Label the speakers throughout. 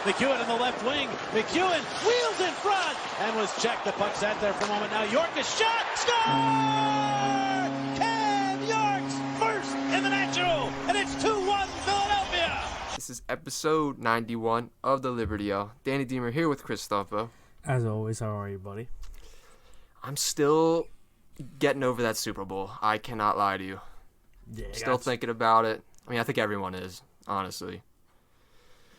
Speaker 1: McEwen in the left wing. McEwen wheels in front and was checked. The puck sat there for a moment. Now York is shot. Score! Cam York's first in the National, and it's 2-1 Philadelphia.
Speaker 2: This is episode 91 of the Liberty-O. Danny Deemer here with Chris Stuffa.
Speaker 3: As always, how are you, buddy?
Speaker 2: I'm still getting over that Super Bowl. I cannot lie to you.
Speaker 3: Yeah,
Speaker 2: Still thinking about it. I mean, I think everyone is, honestly.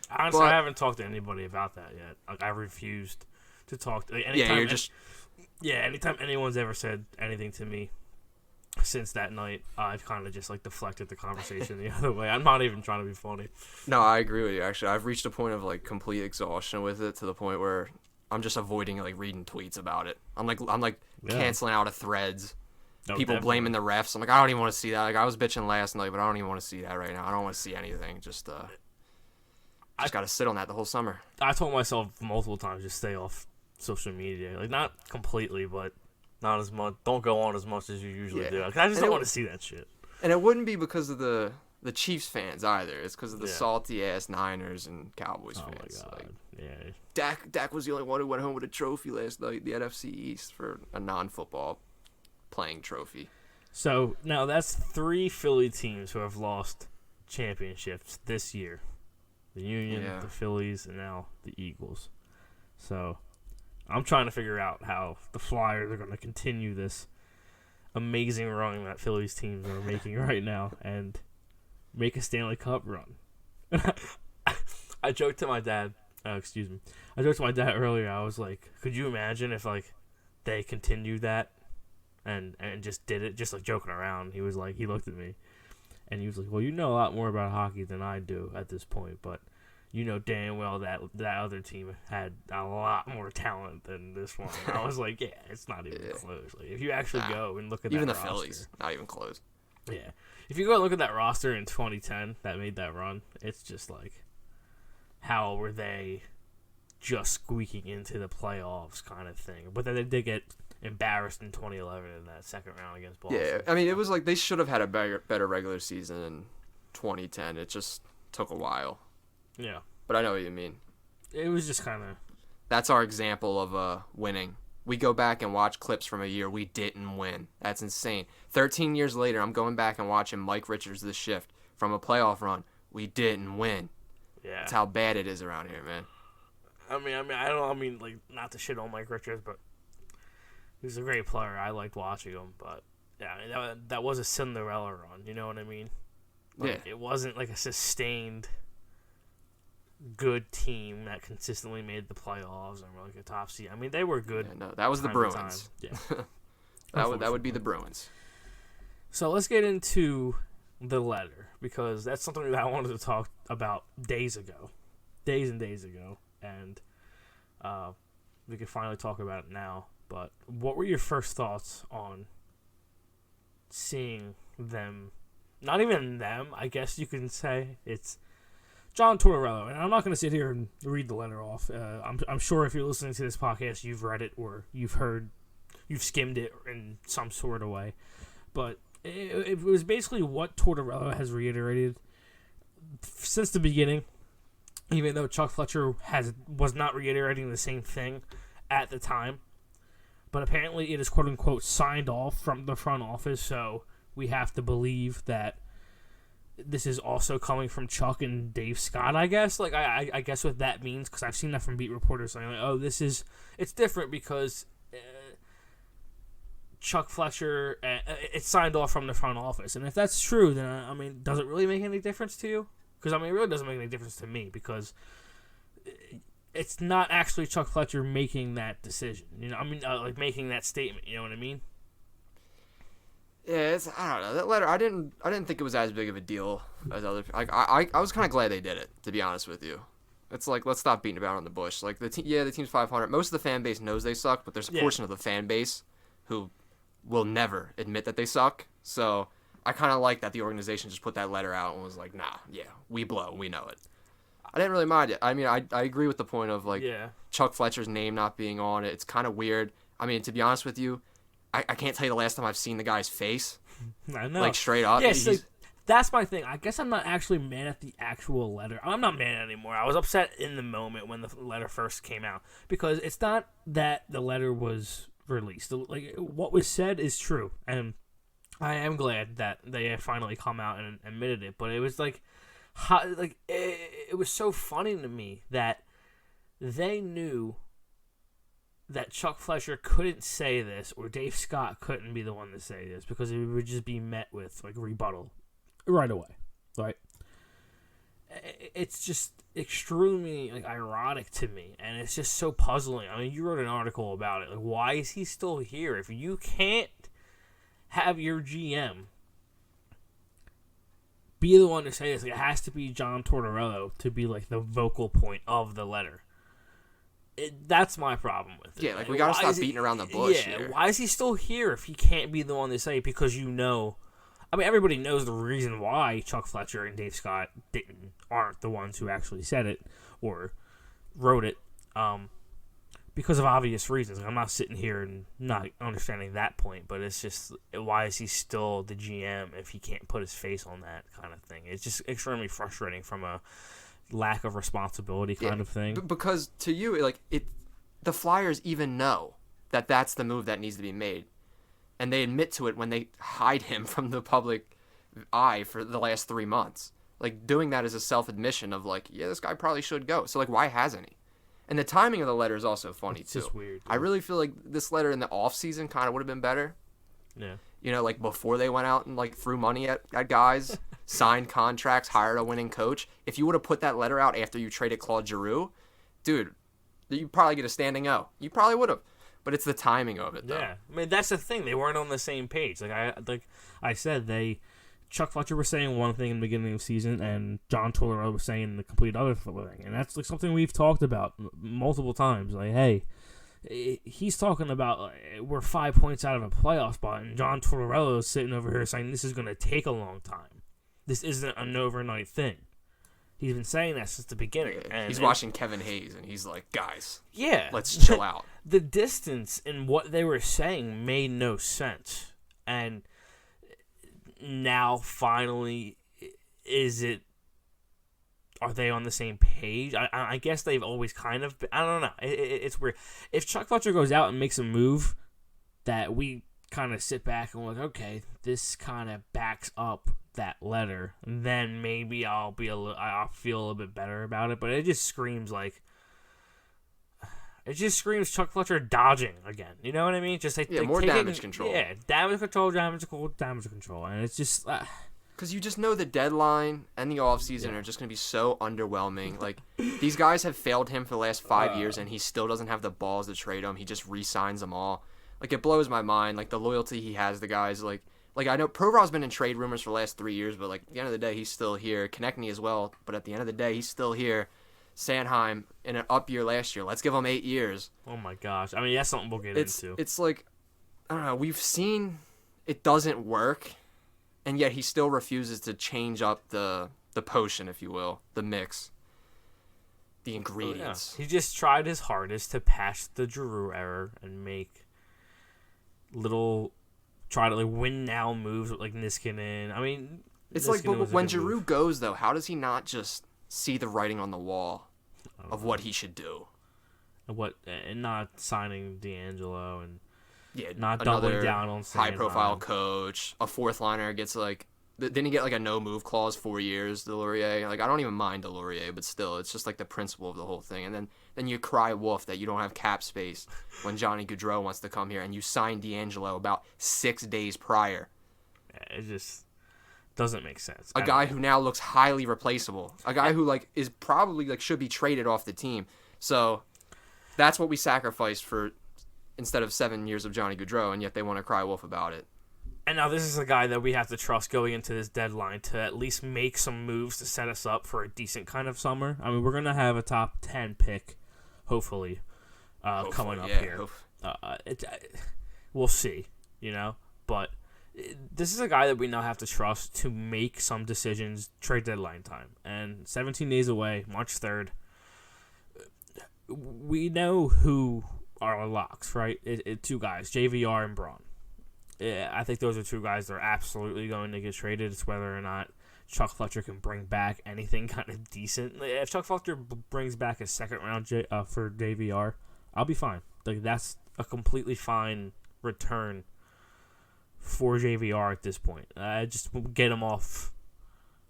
Speaker 3: Honestly, I haven't talked to anybody about that yet. Like, I refused to talk to anytime anyone's ever said anything to me since that night, I've kind of just like deflected the conversation the other way. I'm not even trying to be funny.
Speaker 2: No, I agree with you. Actually, I've reached a point of like complete exhaustion with it, to the point where I'm just avoiding like reading tweets about it. I'm canceling out of threads. People
Speaker 3: definitely
Speaker 2: blaming the refs. I'm like, I don't even want to see that. Like, I was bitching last night, but I don't even want to see that right now. I don't want to see anything. Just got to sit on that the whole summer.
Speaker 3: I told myself multiple times, just stay off social media. Like, not completely, but not as much. Don't go on as much as you usually do. Like, I just don't want to see that shit.
Speaker 2: And it wouldn't be because of the Chiefs fans either. It's because of the salty-ass Niners and Cowboys fans.
Speaker 3: Oh, my God.
Speaker 2: Like, Dak was the only one who went home with a trophy last night, the NFC East, for a non-football playing trophy.
Speaker 3: So, now that's 3 Philly teams who have lost championships this year. The Union, the Phillies, and now the Eagles. So, I'm trying to figure out how the Flyers are going to continue this amazing run that Phillies teams are making right now and make a Stanley Cup run. I joked to my dad, I joked to my dad earlier. I was like, could you imagine if like they continued that and just did it, just like joking around? He looked at me and he was like, well, you know a lot more about hockey than I do at this point, but you know damn well that other team had a lot more talent than this one. And I was like, yeah, it's not even close. Like, if you actually go and look at
Speaker 2: even
Speaker 3: that
Speaker 2: the
Speaker 3: roster,
Speaker 2: Phillies, not even close.
Speaker 3: Yeah, if you go and look at that roster in 2010 that made that run, it's just like, how were they just squeaking into the playoffs kind of thing? But then they did get embarrassed in 2011 in that second round against Boston.
Speaker 2: Yeah, I mean, it was like they should have had a better regular season in 2010. It just took a while.
Speaker 3: Yeah.
Speaker 2: But I know what you mean.
Speaker 3: It was just kind of...
Speaker 2: That's our example of winning. We go back and watch clips from a year we didn't win. That's insane. 13 years later, I'm going back and watching Mike Richards' The Shift from a playoff run. We didn't win.
Speaker 3: Yeah.
Speaker 2: That's how bad it is around here, man.
Speaker 3: I mean, like, not to shit on Mike Richards, but he's a great player. I liked watching him, but yeah, that was a Cinderella run. You know what I mean? Like, it wasn't like a sustained good team that consistently made the playoffs and were like a top seed. I mean, they were good.
Speaker 2: Yeah, no, that was the Bruins.
Speaker 3: Yeah,
Speaker 2: that would be the Bruins.
Speaker 3: So let's get into the letter, because that's something that I wanted to talk about days and days ago, and we could finally talk about it now. But what were your first thoughts on seeing them? Not even them, I guess you can say. It's John Tortorella, and I'm not going to sit here and read the letter off. I'm sure if you're listening to this podcast, you've read it or you've skimmed it in some sort of way. But it was basically what Tortorella has reiterated since the beginning, even though Chuck Fletcher was not reiterating the same thing at the time. But apparently it is quote-unquote signed off from the front office, so we have to believe that this is also coming from Chuck and Dave Scott, I guess. Like, I guess what that means, because I've seen that from beat reporters saying, like, oh, it's different because Chuck Fletcher, it's signed off from the front office. And if that's true, then, I mean, does it really make any difference to you? Because, I mean, it really doesn't make any difference to me, because it's not actually Chuck Fletcher making that decision. You know, I mean, like, making that statement, you know what I mean?
Speaker 2: Yeah, I don't know. That letter, I didn't think it was as big of a deal as other. Like, I was kind of glad they did it, to be honest with you. It's like, let's stop beating about on the bush. Like, the team's 500. Most of the fan base knows they suck, but there's a portion of the fan base who will never admit that they suck. So I kind of like that the organization just put that letter out and was like, nah, yeah, we blow, we know it. I didn't really mind it. I mean, I agree with the point of, like, Chuck Fletcher's name not being on it. It's kind of weird. I mean, to be honest with you, I can't tell you the last time I've seen the guy's face.
Speaker 3: I know.
Speaker 2: Like, straight up.
Speaker 3: Yeah, so That's my thing. I guess I'm not actually mad at the actual letter. I'm not mad anymore. I was upset in the moment when the letter first came out because it's not that the letter was released. Like what was said is true, and I am glad that they have finally come out and admitted it. But it was like, it was so funny to me that they knew that Chuck Fletcher couldn't say this or Dave Scott couldn't be the one to say this because it would just be met with like rebuttal right away, right? It's just extremely like ironic to me, and it's just so puzzling. I mean, you wrote an article about it. Like, why is he still here? If you can't have your GM be the one to say this, like, it has to be John Tortorella to be like the vocal point of the letter. That's my problem with it.
Speaker 2: Yeah, like we gotta stop beating around the bush here.
Speaker 3: Why is he still here if he can't be the one to say it? Because I mean, everybody knows the reason why Chuck Fletcher and Dave Scott aren't the ones who actually said it or wrote it, because of obvious reasons. I'm not sitting here and not understanding that point, but it's just, why is he still the GM if he can't put his face on that kind of thing? It's just extremely frustrating from a lack of responsibility kind of thing.
Speaker 2: Because to you, like the Flyers even know that that's the move that needs to be made, and they admit to it when they hide him from the public eye for the last 3 months. Like, doing that is a self-admission of like, yeah, this guy probably should go. So like, why hasn't he? And the timing of the letter is also funny
Speaker 3: it's
Speaker 2: too.
Speaker 3: Just weird. Dude.
Speaker 2: I really feel like this letter in the off season kind of would have been better.
Speaker 3: Yeah.
Speaker 2: You know, like before they went out and like threw money at guys, signed contracts, hired a winning coach. If you would have put that letter out after you traded Claude Giroux, dude, you probably get a standing O. You probably would have. But it's the timing of it, though.
Speaker 3: Yeah, I mean that's the thing. They weren't on the same page. Like I said, Chuck Fletcher was saying one thing in the beginning of the season, and John Tortorella was saying the complete other thing. And that's like something we've talked about multiple times. Like, hey, he's talking about we're 5 points out of a playoff spot, and John Tortorella is sitting over here saying this is going to take a long time. This isn't an overnight thing. He's been saying that since the beginning.
Speaker 2: Yeah, he's watching Kevin Hayes, and he's like, guys,
Speaker 3: yeah,
Speaker 2: let's chill out.
Speaker 3: The distance in what they were saying made no sense. And now, finally, are they on the same page? I guess they've always kind of been. I don't know. It's weird. If Chuck Fletcher goes out and makes a move that we kind of sit back and we're like, okay, this kind of backs up that letter, then maybe I'll feel a little bit better about it. But it just screams Chuck Fletcher dodging again. You know what I mean? Just like
Speaker 2: more damage control.
Speaker 3: Yeah, damage control, and it's just
Speaker 2: because you just know the deadline and the offseason are just going to be so underwhelming. Like, these guys have failed him for the last 5 years, and he still doesn't have the balls to trade them. He just re-signs them all. Like, it blows my mind. Like, the loyalty he has to guys. Like I know Provorov's been in trade rumors for the last 3 years, but like at the end of the day, he's still here. Konechny as well, but at the end of the day, he's still here. Sanheim in an up year last year. Let's give him 8 years.
Speaker 3: Oh my gosh! I mean, that's something we'll get into.
Speaker 2: It's like, I don't know. We've seen it doesn't work, and yet he still refuses to change up the potion, if you will, the mix, the ingredients.
Speaker 3: Yeah. He just tried his hardest to patch the Giroux error and make try to like win now moves with like Niskanen. I mean,
Speaker 2: it's like, but when Giroux goes though, how does he not just see the writing on the wall of what he should do?
Speaker 3: And not signing D'Angelo and
Speaker 2: not
Speaker 3: doubling down on
Speaker 2: high-profile coach. A fourth liner gets like, didn't he get like a no-move clause 4 years? Delorier, like I don't even mind Delorier, but still, it's just like the principle of the whole thing. And then you cry wolf that you don't have cap space when Johnny Gaudreau wants to come here, and you sign D'Angelo about 6 days prior.
Speaker 3: Yeah, it just doesn't make sense.
Speaker 2: A guy who now looks highly replaceable. A guy who like is probably like should be traded off the team. So that's what we sacrificed for instead of 7 years of Johnny Gaudreau, and yet they want to cry wolf about it.
Speaker 3: And now this is a guy that we have to trust going into this deadline to at least make some moves to set us up for a decent kind of summer. I mean, we're going to have a top 10 pick, hopefully coming up here. We'll see, you know, but this is a guy that we now have to trust to make some decisions trade deadline time. And 17 days away, March 3rd, we know who are our locks, right? Two guys, JVR and Braun. I think those are two guys that are absolutely going to get traded. It's whether or not Chuck Fletcher can bring back anything kind of decent. If Chuck Fletcher brings back a second round for JVR, I'll be fine. Like, that's a completely fine return for JVR at this point. Just get him off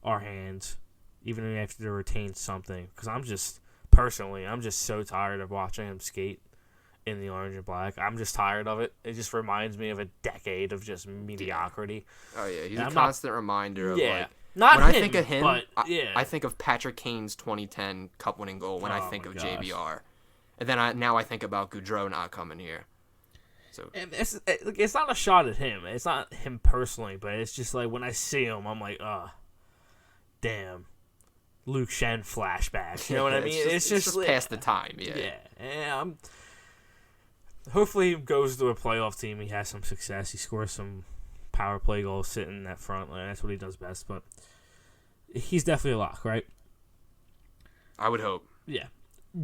Speaker 3: our hands, even if we have to retain something. Because I'm just so tired of watching him skate in the orange and black. I'm just tired of it. It just reminds me of a decade of just mediocrity.
Speaker 2: Oh yeah, he's a constant reminder of
Speaker 3: not
Speaker 2: when
Speaker 3: him,
Speaker 2: I think of him,
Speaker 3: but,
Speaker 2: I think of Patrick Kane's 2010 Cup winning goal when I think of
Speaker 3: gosh.
Speaker 2: JVR, and then now I think about Goudreau not coming here. So
Speaker 3: it's not a shot at him. It's not him personally, but it's just like when I see him, I'm like, damn, Luke Shen flashback. You know what I mean?
Speaker 2: It's just past the time. Yeah.
Speaker 3: Yeah. Hopefully he goes to a playoff team. He has some success. He scores some power play goals sitting in that front line. That's what he does best. But he's definitely a lock, right?
Speaker 2: I would hope.
Speaker 3: Yeah.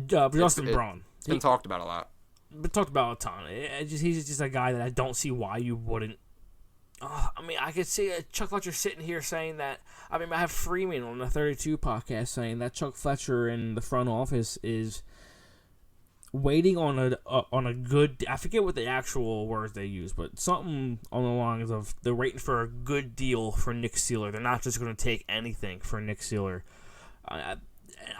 Speaker 3: Justin Braun.
Speaker 2: It's been talked about a lot.
Speaker 3: Been talked about a ton. He's just a guy that I don't see why you wouldn't. I mean, I could see Chuck Fletcher sitting here saying that. I mean, I have Freeman on the 32 podcast saying that Chuck Fletcher in the front office is waiting on a good. I forget what the actual words they use, but something on the lines of they're waiting for a good deal for Nick Seeler. They're not just going to take anything for Nick Seeler.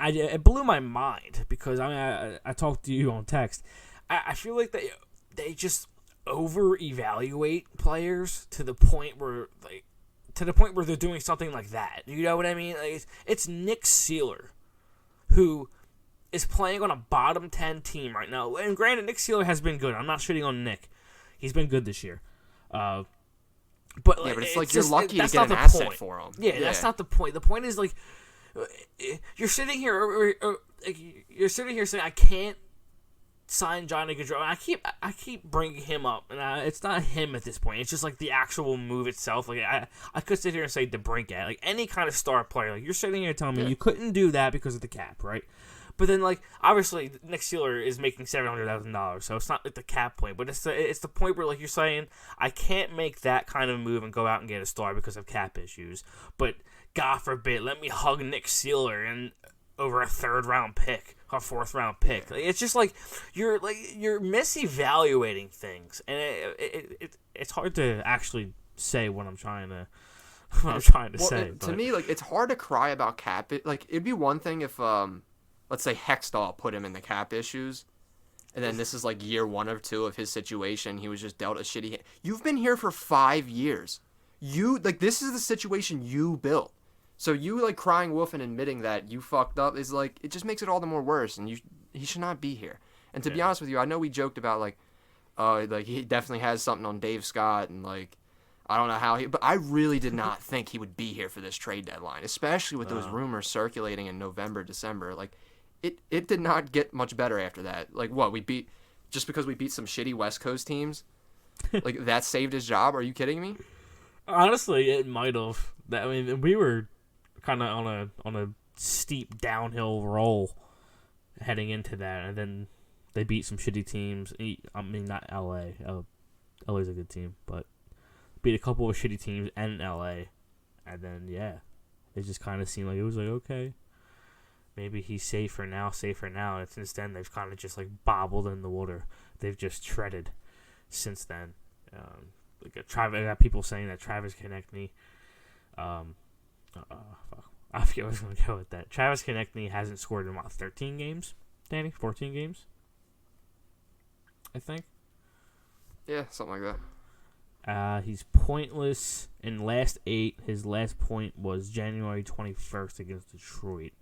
Speaker 3: It blew my mind because I talked to you on text. I feel like they just over-evaluate players to the point where they're doing something like that. You know what I mean? Like, it's Nick Seeler who is playing on a bottom 10 team right now. And granted, Nick Seeler has been good. I'm not shitting on Nick. He's been good this year. But
Speaker 2: it's like you're lucky to get an asset for him.
Speaker 3: Yeah, that's not the point. The point is, like, you're sitting here saying I can't sign Johnny Gaudreau. I keep bringing him up, and it's not him at this point. It's just like the actual move itself. Like I could sit here and say DeBrincat, like any kind of star player. Like you're sitting here telling me you couldn't do that because of the cap, right? But then, like, obviously, Nick Seeler is making $700,000, so it's not like the cap point. But it's the point where, like, you're saying, I can't make that kind of move and go out and get a star because of cap issues. But God forbid, let me hug Nick Seeler and over a third-round pick, a fourth-round pick. Like, it's just like you're misevaluating things, and it's hard to actually say what I'm trying to. Say.
Speaker 2: To me, like, it's hard to cry about cap. It'd be one thing if let's say Hextall put him in the cap issues, and then this is like year 1 or 2 of his situation. He was just dealt a shitty hand. You've been here for 5 years. This is the situation you built. So you, like, crying wolf and admitting that you fucked up is, like, it just makes it all the more worse, and he should not be here. And to be honest with you, I know we joked about, like he definitely has something on Dave Scott, and, like, I don't know how but I really did not think he would be here for this trade deadline, especially with those rumors circulating in November, December. Like, it did not get much better after that. Like, what, just because we beat some shitty West Coast teams? Like, that saved his job? Are you kidding me?
Speaker 3: Honestly, it might have. I mean, we were kind of on a steep downhill roll heading into that, and then they beat some shitty teams. I mean, not LA. LA's a good team, but beat a couple of shitty teams and LA, and then it just kind of seemed like it was like, okay, maybe he's safe for now. And since then, they've kind of just like bobbled in the water. They've just treaded since then. I got people saying that Travis Konechny, I forget what I was going to go with that. Travis Konechny hasn't scored in, 13 games? Danny? 14 games? I think.
Speaker 2: Yeah, something like
Speaker 3: that. He's pointless in last 8. His last point was January 21st against Detroit.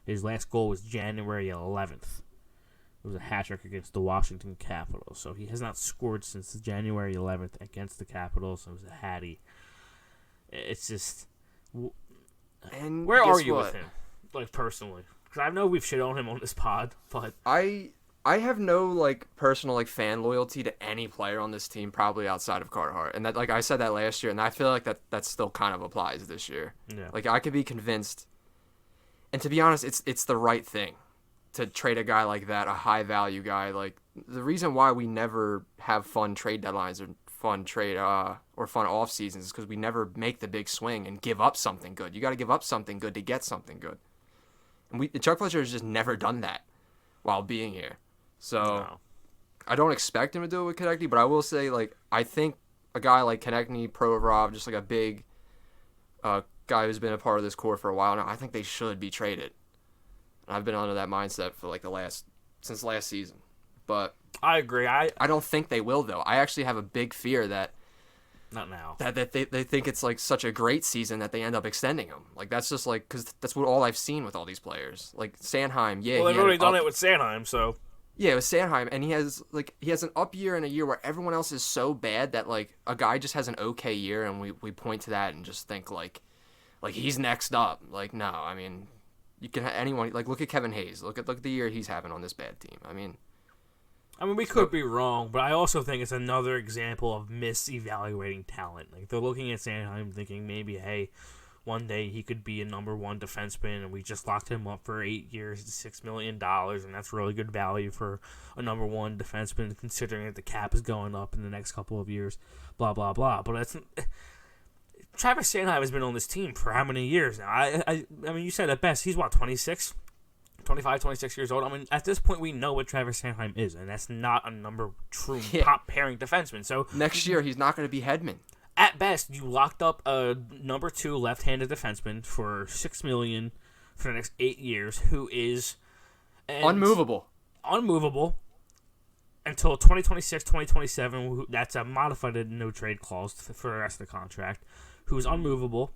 Speaker 3: His last goal was January 11th. It was a hat-trick against the Washington Capitals. So he has not scored since January 11th against the Capitals. So it was a hattie. It's just...
Speaker 2: And
Speaker 3: where are you with him, like, personally? Because I know we've shit on him on this pod, but...
Speaker 2: I have no, like, personal, like, fan loyalty to any player on this team, probably outside of Carter Hart. And that, like, I said that last year, and I feel like that still kind of applies this year.
Speaker 3: Yeah.
Speaker 2: Like, I could be convinced... And to be honest, it's the right thing to trade a guy like that, a high-value guy. Like, the reason why we never have fun trade deadlines or fun trade or or fun off seasons is because we never make the big swing and give up something good. You got to give up something good to get something good. And Chuck Fletcher has just never done that while being here. So
Speaker 3: No.
Speaker 2: I don't expect him to do it with Konechny, but I will say, like, I think a guy like Konechny, Provorov, just like a big guy who's been a part of this core for a while now, I think they should be traded. And I've been under that mindset for like since last season. But
Speaker 3: I agree. I
Speaker 2: don't think they will, though. I actually have a big fear that
Speaker 3: not now.
Speaker 2: that they think it's like such a great season that they end up extending him. Like, that's just like, because that's what all I've seen with all these players. Like Sanheim, yeah.
Speaker 3: Well, they've already done it with Sanheim, so.
Speaker 2: Yeah, with Sanheim, and he has an up year and a year where everyone else is so bad that like a guy just has an okay year, and we point to that and just think like he's next up. Like, no, I mean, you can have anyone, like, look at Kevin Hayes. Look at the year he's having on this bad team. I mean,
Speaker 3: we could be wrong, but I also think it's another example of misevaluating talent. Like, they're looking at Sanheim thinking maybe, hey, one day he could be a number one defenseman, and we just locked him up for 8 years, $6 million, and that's really good value for a number one defenseman, considering that the cap is going up in the next couple of years, blah, blah, blah. But that's... Travis Sanheim has been on this team for how many years now? I mean, you said it best. He's, 26 years old. I mean, at this point, we know what Travis Sanheim is, and that's not a true top pairing defenseman. So
Speaker 2: next year, he's not going to be Hedman.
Speaker 3: At best, you locked up a number 2 left-handed defenseman for $6 million for the next 8 years, who is
Speaker 2: unmovable
Speaker 3: until 2026, 2027. That's a modified no-trade clause for the rest of the contract. Who's unmovable.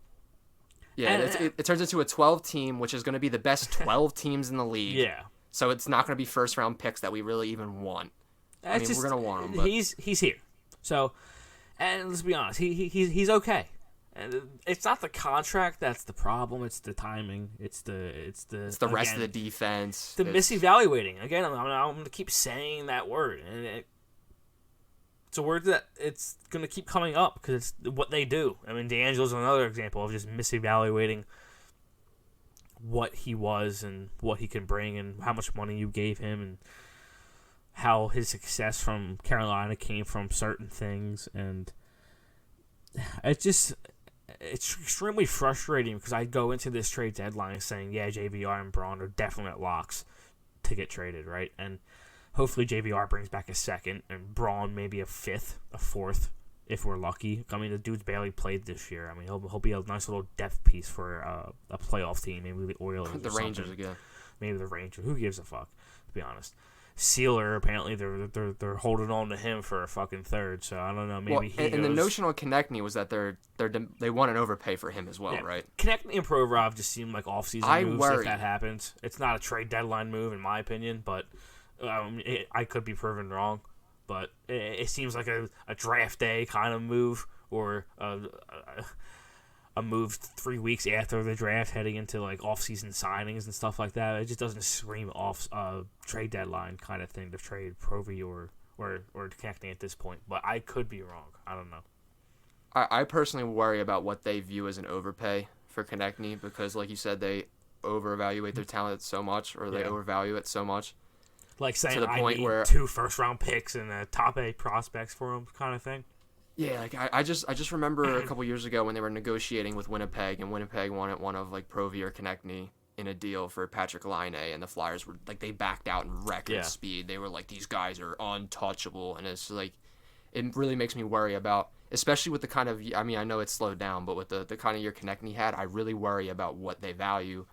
Speaker 2: Yeah, and it turns into a 12-team, which is going to be the best 12 teams in the league.
Speaker 3: Yeah.
Speaker 2: So it's not going to be first-round picks that we really even want. I mean, we're going to want him. But...
Speaker 3: He's here. So, and let's be honest, he's okay. And it's not the contract that's the problem. It's the timing. It's the
Speaker 2: rest of the defense.
Speaker 3: The misevaluating. Again, I'm going to keep saying that word, and it's a word that it's going to keep coming up because it's what they do. I mean, D'Angelo's another example of just misevaluating what he was and what he can bring and how much money you gave him and how his success from Carolina came from certain things. And it's extremely frustrating because I go into this trade deadline saying, yeah, JVR and Braun are definite locks to get traded, right? And hopefully JVR brings back a second, and Braun maybe a fifth, a fourth, if we're lucky. I mean, the dude's barely played this year. I mean, he'll be a nice little depth piece for a playoff team, maybe the Oilers,
Speaker 2: the Rangers again.
Speaker 3: Maybe the Rangers. Who gives a fuck? To be honest, Sealer apparently they're holding on to him for a fucking third. So I don't know. Maybe
Speaker 2: and the notion on Konechny was that they want an overpay for him as well, right?
Speaker 3: Konechny and Provorov just seem like off-season moves if that happens. It's not a trade deadline move in my opinion, but. I could be proven wrong, but it seems like a draft day kind of move or a move 3 weeks after the draft heading into like off-season signings and stuff like that. It just doesn't scream off trade deadline kind of thing to trade Provy or Konechny at this point, but I could be wrong. I don't know.
Speaker 2: I personally worry about what they view as an overpay for Konechny because, like you said, they over-evaluate their talent so much or they overvalue it so much.
Speaker 3: Like saying,
Speaker 2: to the point where
Speaker 3: 2 first-round picks and top 8 prospects for him, kind of thing.
Speaker 2: Yeah, like I just remember a couple years ago when they were negotiating with Winnipeg, and Winnipeg wanted one of like Provy or Konechny in a deal for Patrick Laine, and the Flyers were like they backed out in record speed. They were like, these guys are untouchable, and it's like it really makes me worry about, especially with the kind of, I mean, I know it's slowed down, but with the kind of year Konechny had, I really worry about what they value,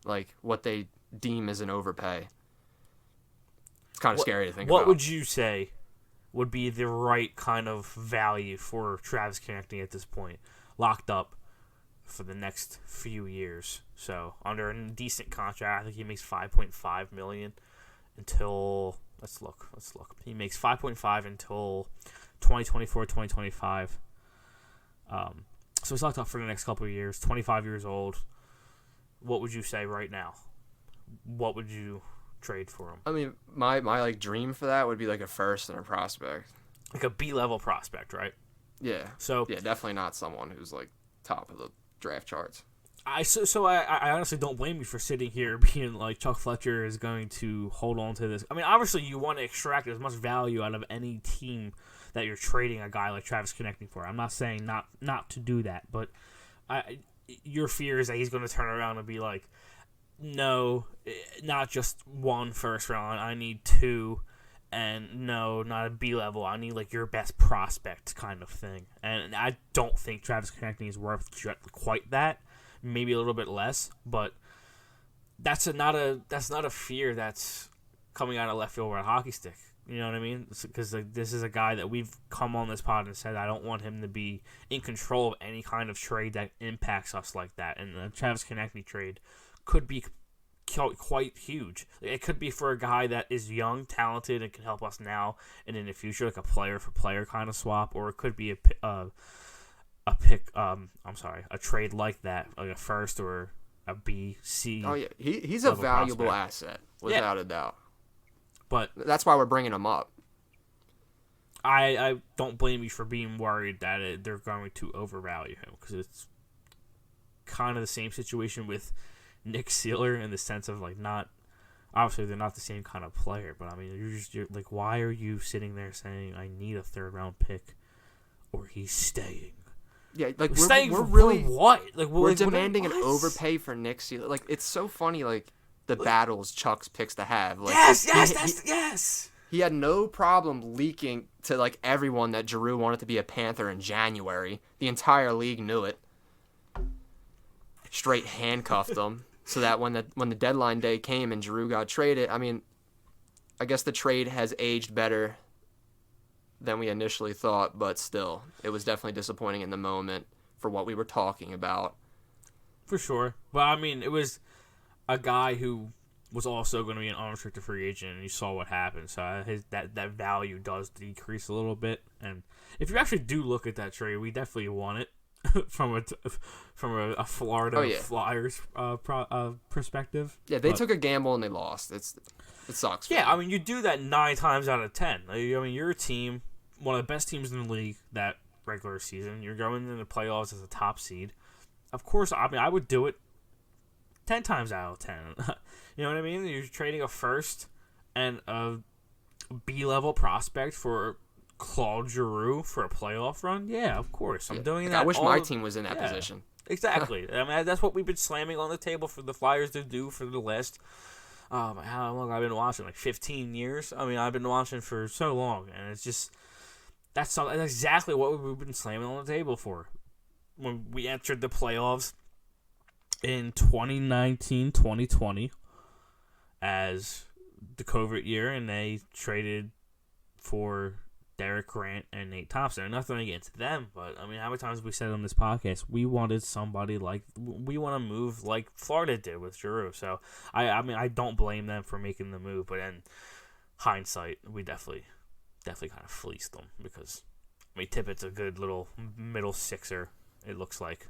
Speaker 2: like what they deem as an overpay. It's kind of scary to think about.
Speaker 3: What would you say would be the right kind of value for Travis Konechny at this point? Locked up for the next few years. So, under a decent contract, I think he makes $5.5 million until... Let's look. He makes $5.5 until 2024, 2025. So he's locked up for the next couple of years. 25 years old. What would you say right now? What would you... trade for him?
Speaker 2: I mean, my like dream for that would be like a first and a prospect,
Speaker 3: like a B-level prospect, right?
Speaker 2: Yeah.
Speaker 3: So
Speaker 2: yeah, definitely not someone who's like top of the draft charts.
Speaker 3: I honestly don't blame you for sitting here being like Chuck Fletcher is going to hold on to this. I mean, obviously you want to extract as much value out of any team that you're trading a guy like Travis Konechny for. I'm not saying not to do that, but your fear is that he's going to turn around and be like, no, not just 1 first round. I need 2, and no, not a B level. I need like your best prospect kind of thing. And I don't think Travis Konechny is worth quite that. Maybe a little bit less, but that's not a fear that's coming out of left field with a hockey stick. You know what I mean? Because this is a guy that we've come on this pod and said I don't want him to be in control of any kind of trade that impacts us like that. And the Travis Konechny trade could be quite huge. It could be for a guy that is young, talented, and can help us now and in the future, like a player for player kind of swap, or it could be a trade like that, like a first or a B, C.
Speaker 2: Oh yeah, he's a valuable asset without a doubt.
Speaker 3: But
Speaker 2: that's why we're bringing him up.
Speaker 3: I don't blame you for being worried that they're going to overvalue him, because it's kind of the same situation with Nick Sealer in the sense of like not. Obviously, they're not the same kind of player, but I mean, you're like, why are you sitting there saying I need a 3rd round pick, or he's staying?
Speaker 2: Yeah, like
Speaker 3: we're
Speaker 2: really
Speaker 3: what? Like
Speaker 2: we're demanding an overpay for Nick Sealer. Like it's so funny, like the battles Chuck's picks to have. Like,
Speaker 3: yes.
Speaker 2: He had no problem leaking to like everyone that Giroux wanted to be a Panther in January. The entire league knew it. Straight handcuffed him so that when the deadline day came and Giroux got traded, I mean, I guess the trade has aged better than we initially thought, but still, it was definitely disappointing in the moment for what we were talking about.
Speaker 3: For sure. But, I mean, it was a guy who was also going to be an unrestricted free agent, and you saw what happened. So that value does decrease a little bit. And if you actually do look at that trade, we definitely won it from a Florida Flyers perspective.
Speaker 2: Yeah, they took a gamble and they lost. It sucks.
Speaker 3: Yeah, I mean, you do that 9 times out of 10. I mean, you're a team, one of the best teams in the league that regular season. You're going into the playoffs as a top seed. Of course, I mean, I would do it 10 times out of 10. You know what I mean? You're trading a first and a B-level prospect for Claude Giroux for a playoff run. Yeah, of course. I'm doing that.
Speaker 2: I wish my team was in that position.
Speaker 3: Exactly. I mean, that's what we've been slamming on the table for the Flyers to do for the last... how long I've been watching? Like 15 years? I mean, I've been watching for so long, and it's just... That's exactly what we've been slamming on the table for. When we entered the playoffs in 2019-2020 as the COVID year, and they traded for Derek Grant and Nate Thompson. Nothing against them, but I mean, how many times have we said on this podcast we wanted somebody like we want to move like Florida did with Giroux. So I mean, I don't blame them for making the move, but in hindsight, we definitely kind of fleeced them because I mean, Tippett's a good little middle sixer. It looks like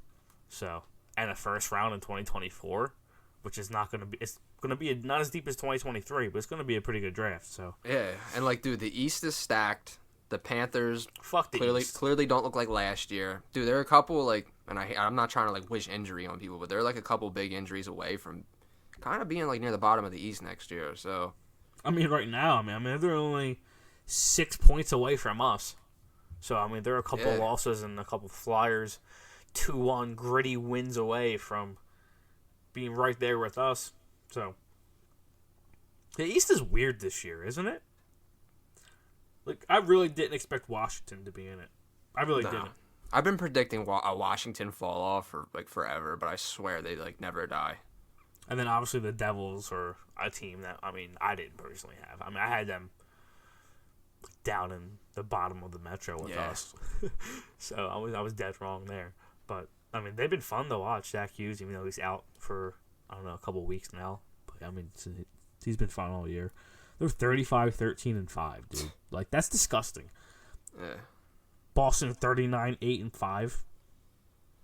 Speaker 3: so, and a first round in 2024, which is not going to be. It's going to be not as deep as 2023, but it's going to be a pretty good draft. So
Speaker 2: yeah, and like, dude, the East is stacked. The Panthers
Speaker 3: East.
Speaker 2: clearly don't look like last year. Dude, there are a couple, like, and I'm not trying to, like, wish injury on people, but there are, like, a couple big injuries away from kind of being, like, near the bottom of the East next year, so.
Speaker 3: I mean, right now, I mean, they're only 6 points away from us. So, I mean, there are a couple of losses and a couple of Flyers 2-1 gritty wins away from being right there with us. So, the East is weird this year, isn't it? Like, I really didn't expect Washington to be in it. I really didn't.
Speaker 2: I've been predicting a Washington fall off for, like, forever, but I swear they, like, never die.
Speaker 3: And then, obviously, the Devils are a team that, I mean, I didn't personally have. I mean, I had them down in the bottom of the Metro with us. So, I was dead wrong there. But, I mean, they've been fun to watch. Zach Hughes, even though he's out for, I don't know, a couple of weeks now. But, I mean, he's been fun all year. They're 35-13-5, dude. Like, that's disgusting.
Speaker 2: Yeah.
Speaker 3: Boston 39-8-5.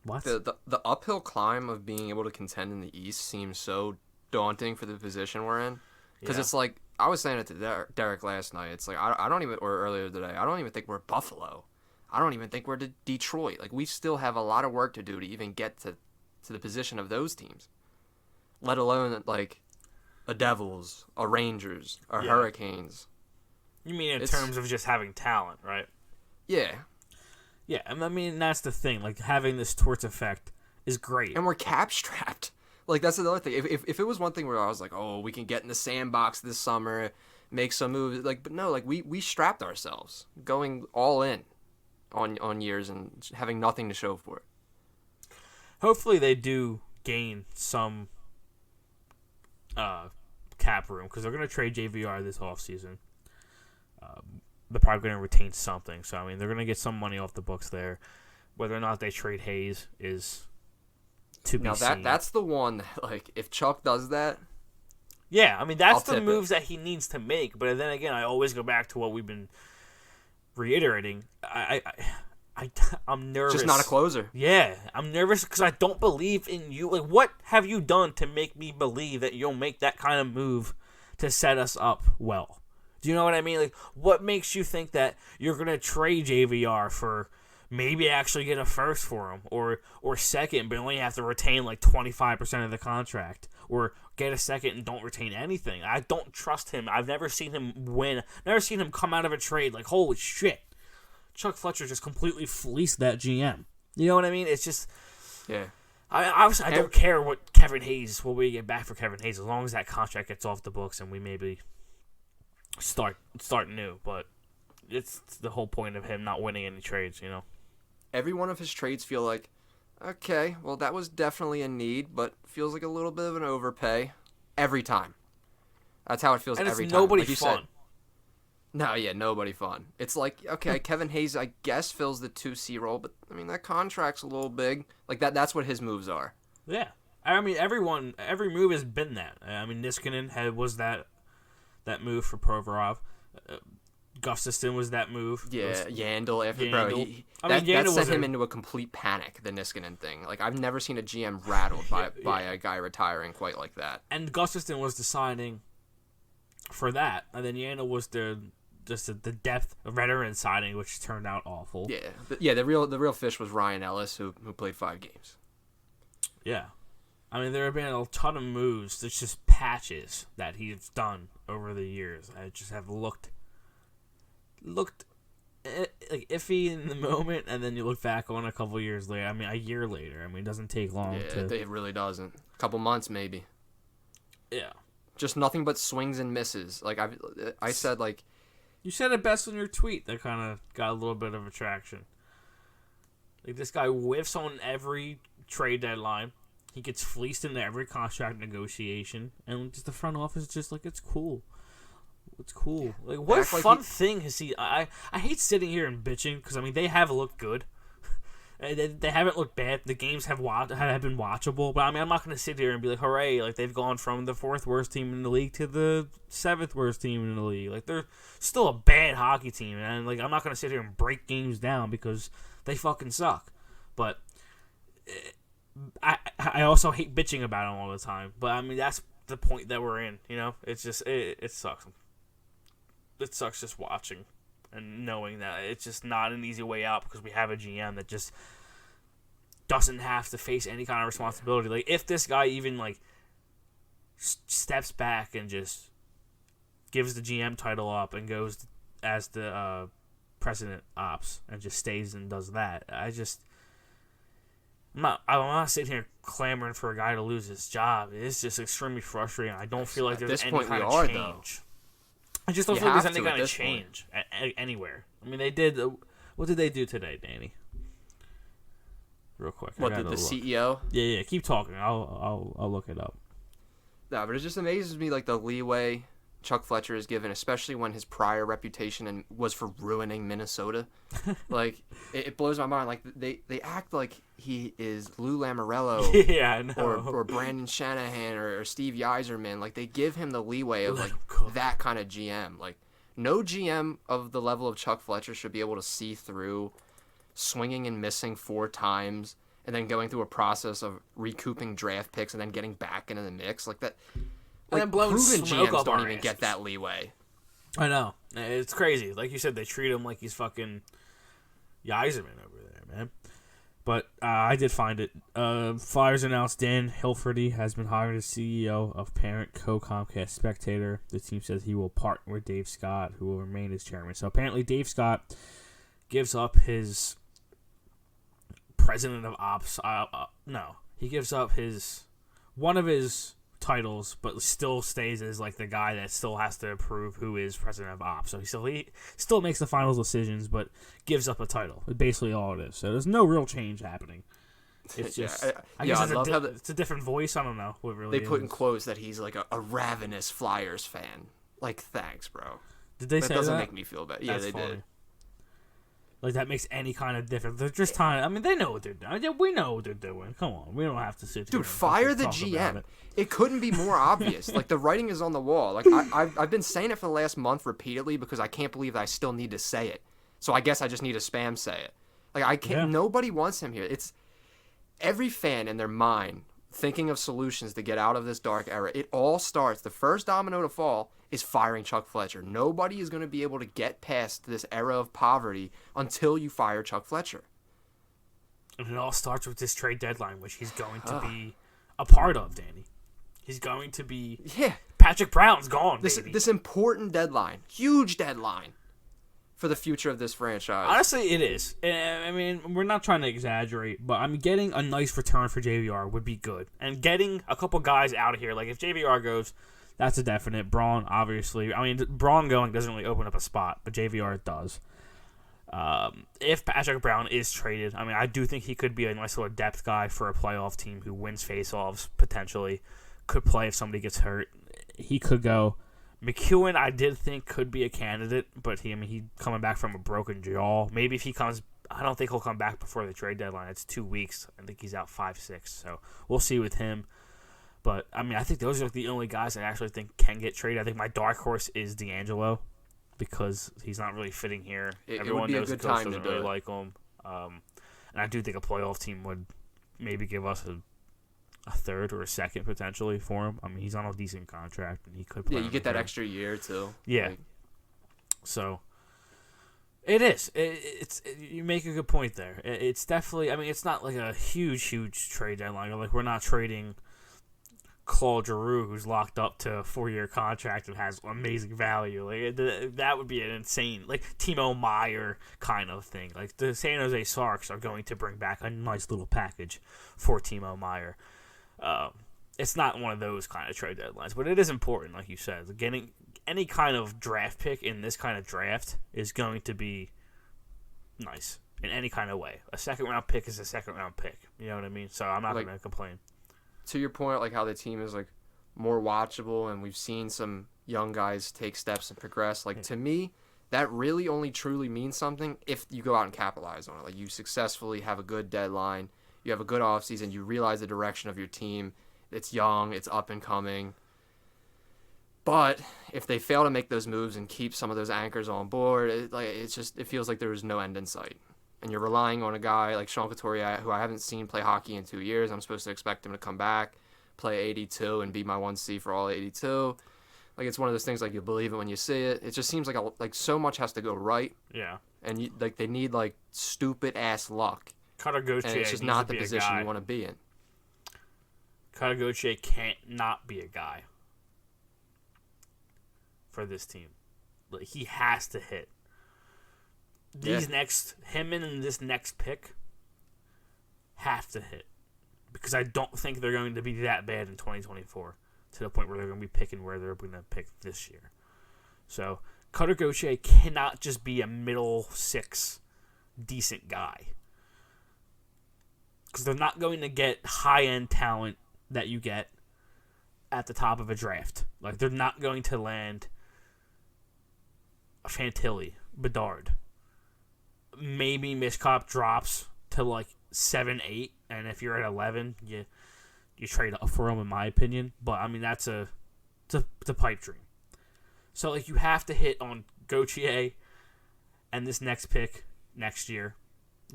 Speaker 3: What?
Speaker 2: The uphill climb of being able to contend in the East seems so daunting for the position we're in. Because it's like, I was saying it to Derek last night. It's like, I don't even, or earlier today, I don't even think we're Buffalo. I don't even think we're Detroit. Like, we still have a lot of work to do to even get to to the position of those teams, let alone like a Devils, a Rangers, a Hurricanes.
Speaker 3: You mean in terms of just having talent, right?
Speaker 2: Yeah.
Speaker 3: Yeah, I mean, that's the thing. Like, having this Torts effect is great.
Speaker 2: And we're cap-strapped. Like, that's another thing. If it was one thing where I was like, oh, we can get in the sandbox this summer, make some moves. Like, but no, like, we strapped ourselves, going all in on years and having nothing to show for it.
Speaker 3: Hopefully they do gain some cap room, because they're going to trade JVR this offseason. They're probably going to retain something. So, I mean, they're going to get some money off the books there. Whether or not they trade Hayes is to be seen.
Speaker 2: Now, that's the one that, like, if Chuck does that...
Speaker 3: Yeah, I mean, that's the moves that he needs to make. But then again, I always go back to what we've been reiterating. I'm nervous.
Speaker 2: Just not a closer.
Speaker 3: Yeah, I'm nervous because I don't believe in you. Like, what have you done to make me believe that you'll make that kind of move to set us up well? Do you know what I mean? Like, what makes you think that you're going to trade JVR for maybe actually get a first for him or second, but only have to retain like 25% of the contract, or get a second and don't retain anything? I don't trust him. I've never seen him win. Never seen him come out of a trade like, holy shit, Chuck Fletcher just completely fleeced that GM. You know what I mean? It's just... Yeah. Obviously, I don't care what we get back for Kevin Hayes, as long as that contract gets off the books and we maybe start new. But it's the whole point of him not winning any trades, you know?
Speaker 2: Every one of his trades feel like, okay, well, that was definitely a need, but feels like a little bit of an overpay every time. That's how it feels every time.
Speaker 3: And it's nobody
Speaker 2: like
Speaker 3: fun.
Speaker 2: Said, no, yeah, nobody fun. It's like, okay, Kevin Hayes, I guess, fills the 2C role, but, I mean, that contract's a little big. Like, that's what his moves are.
Speaker 3: Yeah. I mean, every move has been that. I mean, Niskanen was that move for Provorov. Gustafsson was that move.
Speaker 2: Yeah, Yandel.
Speaker 3: Yandel.
Speaker 2: That sent him into a complete panic, the Niskanen thing. Like, I've never seen a GM rattled by a guy retiring quite like that.
Speaker 3: And Gustafsson was the signing for that, and then Yandel was the depth of veteran signing, which turned out awful.
Speaker 2: Yeah, the real fish was Ryan Ellis, who played 5 games.
Speaker 3: Yeah. I mean, there have been a ton of moves. There's just patches that he's done over the years. I just have looked like iffy in the moment, and then you look back on a couple years later. I mean, a year later. I mean, it doesn't take long.
Speaker 2: Yeah, it really doesn't. A couple months, maybe.
Speaker 3: Yeah.
Speaker 2: Just nothing but swings and misses. Like, I said, like...
Speaker 3: You said it best in your tweet that kind of got a little bit of attraction. Like, this guy whiffs on every trade deadline. He gets fleeced into every contract negotiation, and just the front office is just like, it's cool. It's cool. Like, what fun thing has he... I hate sitting here and bitching, because, I mean, they have looked good. They haven't looked bad. The games have been watchable, but, I mean, I'm not going to sit here and be like, hooray, like, they've gone from the 4th worst team in the league to the 7th worst team in the league. Like, they're still a bad hockey team, and, like, I'm not going to sit here and break games down because they fucking suck. But... I also hate bitching about them all the time, but I mean that's the point that we're in, you know. It's just it sucks. It sucks just watching and knowing that it's just not an easy way out because we have a GM that just doesn't have to face any kind of responsibility. Like, if this guy even like steps back and just gives the GM title up and goes as the president ops and just stays and does that, I'm not sitting here clamoring for a guy to lose his job. It's just extremely frustrating. I don't feel like there's any kind of change. Though. I just don't feel like there's any kind of change anywhere. I mean, they did. What did they do today, Danny? Real quick.
Speaker 2: What did the CEO?
Speaker 3: Yeah. Keep talking. I'll look it up.
Speaker 2: No, but it just amazes me, like, the leeway Chuck Fletcher is given, especially when his prior reputation was for ruining Minnesota. Like, it blows my mind. Like, they act like he is Lou Lamoriello
Speaker 3: yeah, I know.
Speaker 2: or Brandon Shanahan or Steve Yzerman. Like, they give him the leeway of, like, that kind of GM. Like, no GM of the level of Chuck Fletcher should be able to see through swinging and missing 4 times and then going through a process of recouping draft picks and then getting back into the mix. Like, that... Like,
Speaker 3: and blowing
Speaker 2: proven
Speaker 3: smoke
Speaker 2: GMs
Speaker 3: up
Speaker 2: don't
Speaker 3: our
Speaker 2: even get that leeway.
Speaker 3: I know. It's crazy. Like you said, they treat him like he's fucking Yzerman over there, man. But I did find it. Flyers announced Dan Hilferty has been hired as CEO of parent co-Comcast Spectator. The team says he will partner with Dave Scott, who will remain as chairman. So apparently Dave Scott gives up his president of ops. He gives up one of his titles, but still stays as like the guy that still has to approve who is president of ops. So he still makes the final decisions, but gives up a title. It's basically all it is. So there's no real change happening. It's just I guess it's a different voice. I don't know what really
Speaker 2: they put in quotes that he's like a ravenous Flyers fan. Like, thanks, bro.
Speaker 3: Did they say that?
Speaker 2: Doesn't make me feel bad. Yeah,
Speaker 3: That's
Speaker 2: they
Speaker 3: funny.
Speaker 2: did.
Speaker 3: Like, that makes any kind of difference. They're just trying. I mean, they know what they're doing. Yeah, we know what they're doing. Come on, we don't have to sit here.
Speaker 2: Dude, fire the GM. It couldn't be more obvious. Like, the writing is on the wall. Like, I've been saying it for the last month repeatedly because I can't believe that I still need to say it. So I guess I just need to spam say it. Like, I can't. Yeah. Nobody wants him here. It's every fan in their mind thinking of solutions to get out of this dark era. It all starts. The first domino to fall is firing Chuck Fletcher. Nobody is going to be able to get past this era of poverty until you fire Chuck Fletcher.
Speaker 3: And it all starts with this trade deadline, which he's going to be a part of, Danny. He's going to be...
Speaker 2: Yeah.
Speaker 3: Patrick Brown's gone, baby.
Speaker 2: This important deadline. Huge deadline for the future of this franchise.
Speaker 3: Honestly, it is. I mean, we're not trying to exaggerate, but I'm getting a nice return for JVR would be good. And getting a couple guys out of here, like if JVR goes... That's a definite. Braun, obviously. I mean, Braun going doesn't really open up a spot, but JVR does. If Patrick Brown is traded, I mean, I do think he could be a nice little depth guy for a playoff team who wins faceoffs, potentially. Could play if somebody gets hurt. He could go. McEwen, I did think could be a candidate, but he coming back from a broken jaw. Maybe if he comes, I don't think he'll come back before the trade deadline. It's 2 weeks. I think he's out 5-6, so we'll see with him. But, I mean, I think those are the only guys I actually think can get traded. I think my dark horse is D'Angelo because he's not really fitting here. Everyone knows the coach doesn't really like him. And I do think a playoff team would maybe give us a third or a second potentially for him. I mean, he's on a decent contract, and he could play.
Speaker 2: Yeah, you get that extra year, too.
Speaker 3: Yeah. So, it is. You make a good point there. It's definitely, I mean, it's not like a huge trade deadline. Like, we're not trading Claude Giroux, who's locked up to a 4-year contract and has amazing value. Like that would be an insane, like Timo Meyer kind of thing. Like the San Jose Sharks are going to bring back a nice little package for Timo Meyer. It's not one of those kind of trade deadlines, but it is important, like you said. Getting any kind of draft pick in this kind of draft is going to be nice in any kind of way. A second-round pick is a second-round pick. You know what I mean? So I'm not going to complain.
Speaker 2: To your point, like how the team is like more watchable, and we've seen some young guys take steps and progress. Like to me, that really only truly means something if you go out and capitalize on it. Like you successfully have a good deadline, you have a good offseason, you realize the direction of your team. It's young, it's up and coming. But if they fail to make those moves and keep some of those anchors on board, it feels like there is no end in sight. And you're relying on a guy like Sean Couturier, who I haven't seen play hockey in 2 years. I'm supposed to expect him to come back, play 82, and be my 1C for all 82. Like, it's one of those things, like, you believe it when you see it. It just seems like so much has to go right.
Speaker 3: Yeah.
Speaker 2: And, they need, like, stupid-ass luck.
Speaker 3: Cutter Gauthier
Speaker 2: and it's just not the position you want to be in.
Speaker 3: Cutter Gauthier can't not be a guy for this team. Like, he has to hit. Him and this next pick have to hit. Because I don't think they're going to be that bad in 2024 to the point where they're going to be picking where they're going to pick this year. So, Cutter Gauthier cannot just be a middle six decent guy. Because they're not going to get high-end talent that you get at the top of a draft. Like, they're not going to land a Fantilli, Bedard. Maybe Mishkop drops to like 7-8, and if you're at 11, you trade up for him, in my opinion. But I mean, it's a pipe dream. So like you have to hit on Gauthier and this next pick next year,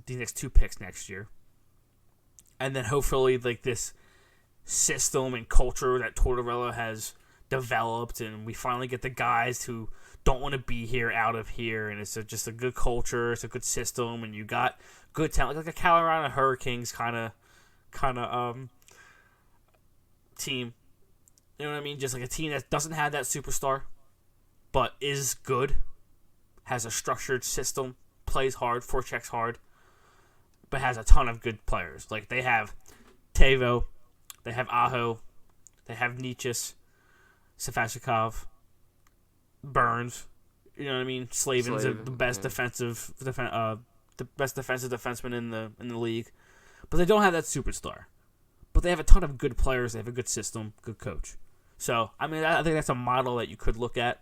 Speaker 3: these next 2 picks next year, and then hopefully like this system and culture that Tortorella has developed, and we finally get the guys who don't want to be here out of here, and it's just a good culture, it's a good system, and you got good talent, like a Carolina Hurricanes kind of team. You know what I mean? Just like a team that doesn't have that superstar, but is good, has a structured system, plays hard, forechecks hard, but has a ton of good players. Like they have Tavo, they have Aho, they have Nichis, Sefashikov, Burns. You know what I mean? Slavin's the best defensive defenseman in the league, but they don't have that superstar. But they have a ton of good players. They have a good system, good coach. So I mean, I think that's a model that you could look at.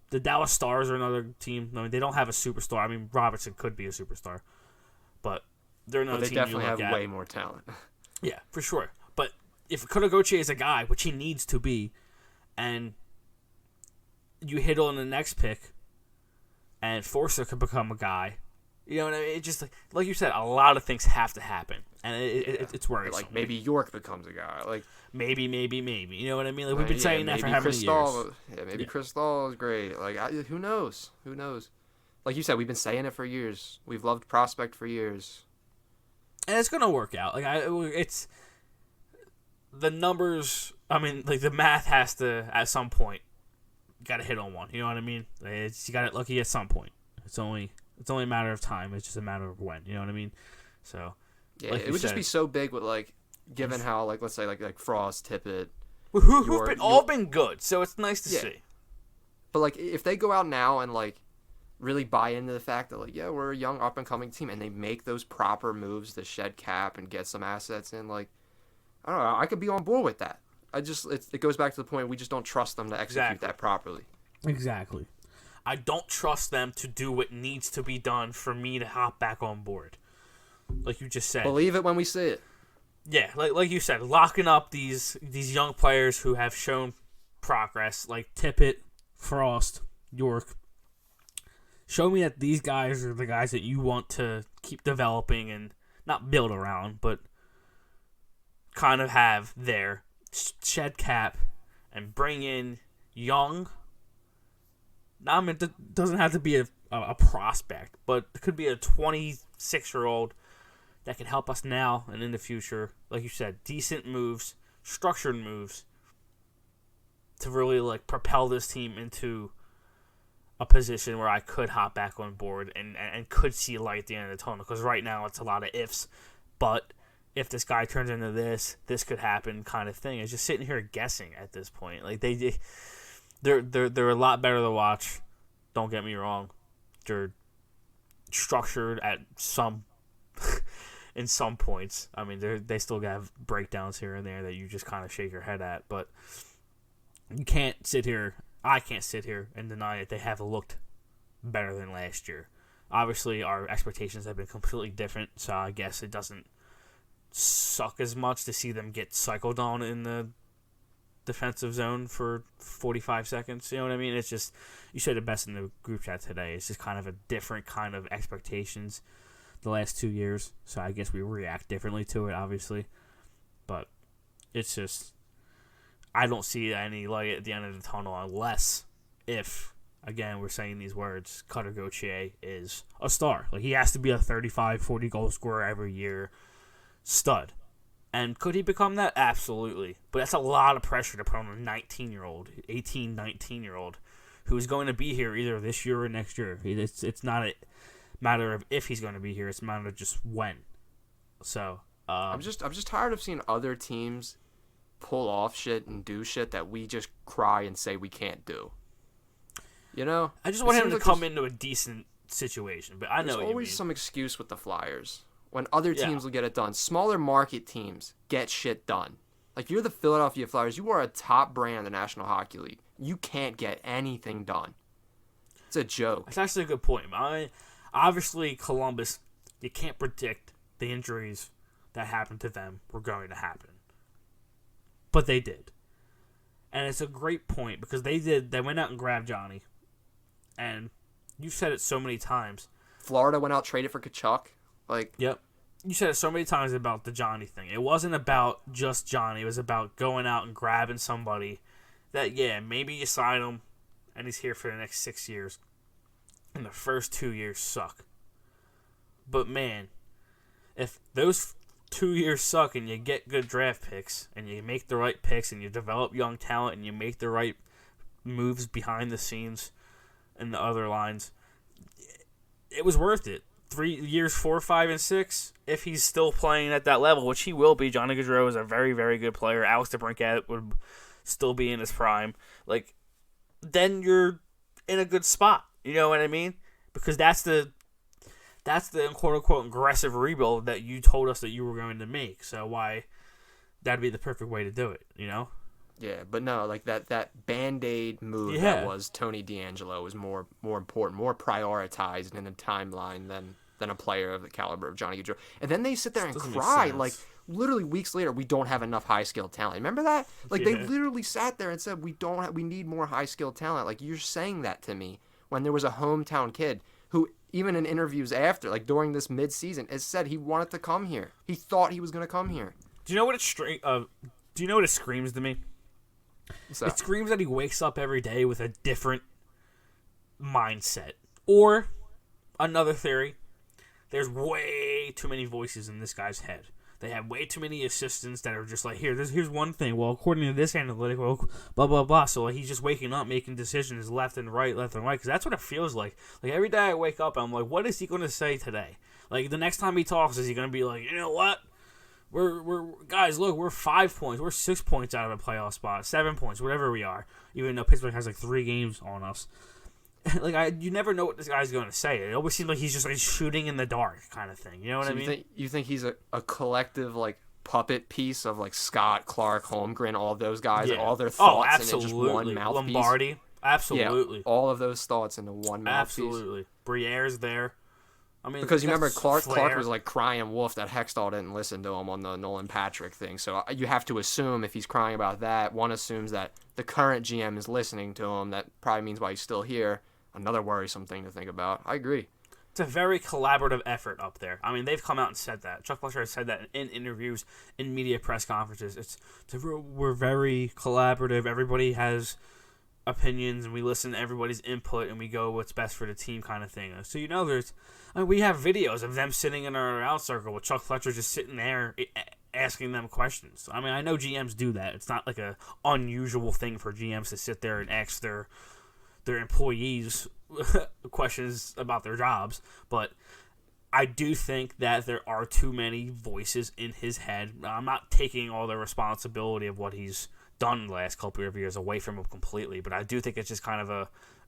Speaker 3: The Dallas Stars are another team. I mean, they don't have a superstar. I mean, Robertson could be a superstar, but they're another team.
Speaker 2: They definitely have way more talent.
Speaker 3: Yeah, for sure. But if Kotogochi is a guy, which he needs to be, and you hit on the next pick, and Forster could become a guy, you know what I mean? It just like you said, a lot of things have to happen, and it's worrisome.
Speaker 2: Like maybe York becomes a guy. Like
Speaker 3: maybe. You know what I mean? Like we've been saying that for how many years?
Speaker 2: Yeah, maybe Chris Stahl is great. Like who knows? Who knows? Like you said, we've been saying it for years. We've loved Prospect for years.
Speaker 3: And it's gonna work out. Like it's the numbers. I mean, like the math has to at some point got to hit on one. You know what I mean? You got it lucky at some point. It's only a matter of time. It's just a matter of when. You know what I mean? So
Speaker 2: yeah, it would just be so big with like given how like let's say like Frost, Tippett,
Speaker 3: who've all been good. So it's nice to see.
Speaker 2: But like if they go out now and like really buy into the fact that like we're a young up and coming team and they make those proper moves to shed cap and get some assets in, like I don't know, I could be on board with that. It goes back to the point we just don't trust them to execute that properly.
Speaker 3: Exactly. I don't trust them to do what needs to be done for me to hop back on board. Like you just said.
Speaker 2: Believe it when we see it.
Speaker 3: Yeah, like you said, locking up these young players who have shown progress, like Tippett, Frost, York. Show me that these guys are the guys that you want to keep developing and not build around, but kind of have there. Shed cap and bring in young. I mean, it doesn't have to be a prospect, but it could be a 26-year-old that can help us now and in the future. Like you said, decent moves, structured moves to really like propel this team into a position where I could hop back on board and could see light at the end of the tunnel. Because right now it's a lot of ifs, but if this guy turns into this could happen kind of thing. It's just sitting here guessing at this point. Like they're a lot better to watch. Don't get me wrong. They're structured at some in some points. I mean, they still have breakdowns here and there that you just kind of shake your head at. But you can't sit here. I can't sit here and deny that they have looked better than last year. Obviously, our expectations have been completely different, so I guess it doesn't suck as much to see them get cycled on in the defensive zone for 45 seconds. You know what I mean? It's just, you said it best in the group chat today. It's just kind of a different kind of expectations the last 2 years. So I guess we react differently to it, obviously. But it's just, I don't see any light at the end of the tunnel unless if, again, we're saying these words, Cutter Gauthier is a star. Like, he has to be a 35, 40 goal scorer every year stud. And could he become that? Absolutely. But that's a lot of pressure to put on a 19-year-old, 18, 19-year-old who is going to be here either this year or next year. It's not a matter of if he's going to be here. It's a matter of just when. So I'm
Speaker 2: just tired of seeing other teams pull off shit and do shit that we just cry and say we can't do. You know?
Speaker 3: I just want him to come into a decent situation. But I know what you mean.
Speaker 2: There's always some excuse with the Flyers. When other teams will get it done. Smaller market teams get shit done. Like, you're the Philadelphia Flyers. You are a top brand in the National Hockey League. You can't get anything done. It's a joke.
Speaker 3: That's actually a good point. Obviously, Columbus, you can't predict the injuries that happened to them were going to happen. But they did. And it's a great point because they went out and grabbed Johnny. And you've said it so many times.
Speaker 2: Florida went out, traded for Kachuk.
Speaker 3: Yep. You said it so many times about the Johnny thing. It wasn't about just Johnny. It was about going out and grabbing somebody that, yeah, maybe you sign him and he's here for the next 6 years, and the first 2 years suck. But, man, if those 2 years suck and you get good draft picks and you make the right picks and you develop young talent and you make the right moves behind the scenes and the other lines, it was worth it. 3 years, 4, 5, and 6, if he's still playing at that level, which he will be. Johnny Gaudreau is a very, very good player. Alex DeBrincat would still be in his prime. Like, then you're in a good spot. You know what I mean? Because that's the quote-unquote aggressive rebuild that you told us that you were going to make. So why that'd be the perfect way to do it, you know?
Speaker 2: Yeah, but no, like that Band-Aid move that was Tony DeAngelo was more important, more prioritized in a timeline than a player of the caliber of Johnny Gaudreau. And then they sit there and cry, like, literally weeks later, we don't have enough high-skilled talent. Remember that? Like, they literally sat there and said, we need more high-skilled talent. Like, you're saying that to me when there was a hometown kid who, even in interviews after, like during this mid-season, has said he wanted to come here. He thought he was going to come here.
Speaker 3: Do you know what it screams to me? It screams that he wakes up every day with a different mindset. Or, another theory, there's way too many voices in this guy's head. They have way too many assistants that are just like, here's one thing. Well, according to this analytic, well, blah, blah, blah. So he's just waking up, making decisions left and right. Because that's what it feels like. Like, every day I wake up, I'm like, what is he going to say today? Like, the next time he talks, is he going to be like, you know what? We're guys, look, we're 5 points. We're 6 points out of a playoff spot. 7 points, whatever we are. Even though Pittsburgh has, like, 3 games on us. You never know what this guy's going to say. It always seems like he's just like shooting in the dark kind of thing. You know what I mean?
Speaker 2: You think he's a collective like puppet piece of like Scott, Clark, Holmgren, all of those guys, all their thoughts in just one mouthpiece.
Speaker 3: Lombardi, absolutely.
Speaker 2: Yeah, all of those thoughts into one mouthpiece.
Speaker 3: Absolutely. Briere's there. I mean,
Speaker 2: because you remember Clark was like crying wolf that Hextall didn't listen to him on the Nolan Patrick thing. So you have to assume if he's crying about that, one assumes that the current GM is listening to him. That probably means why he's still here. Another worrisome thing to think about. I agree.
Speaker 3: It's a very collaborative effort up there. I mean, they've come out and said that. Chuck Fletcher has said that in interviews, in media press conferences. We're very collaborative. Everybody has opinions, and we listen to everybody's input, and we go what's best for the team kind of thing. So, we have videos of them sitting in our out circle with Chuck Fletcher just sitting there asking them questions. I mean, I know GMs do that. It's not like a unusual thing for GMs to sit there and ask their employees questions about their jobs, but I do think that there are too many voices in his head. I'm not taking all the responsibility of what he's done the last couple of years away from him completely, but I do think it's just kind of a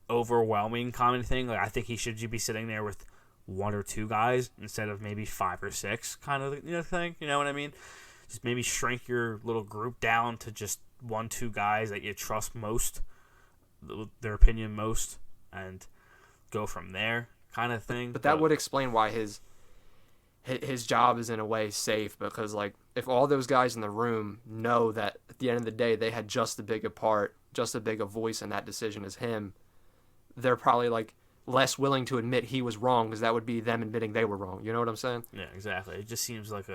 Speaker 3: overwhelming common thing. Like, I think he should be sitting there with 1 or 2 guys instead of maybe 5 or 6 kind of thing. You know what I mean? Just maybe shrink your little group down to just 1, 2 guys that you trust most, their opinion most, and go from there kind of thing.
Speaker 2: But that would explain why his job is in a way safe, because like if all those guys in the room know that at the end of the day they had just as big a voice in that decision as him, they're probably like less willing to admit he was wrong, because that would be them admitting they were wrong. You know what I'm saying?
Speaker 3: Yeah, exactly. It just seems like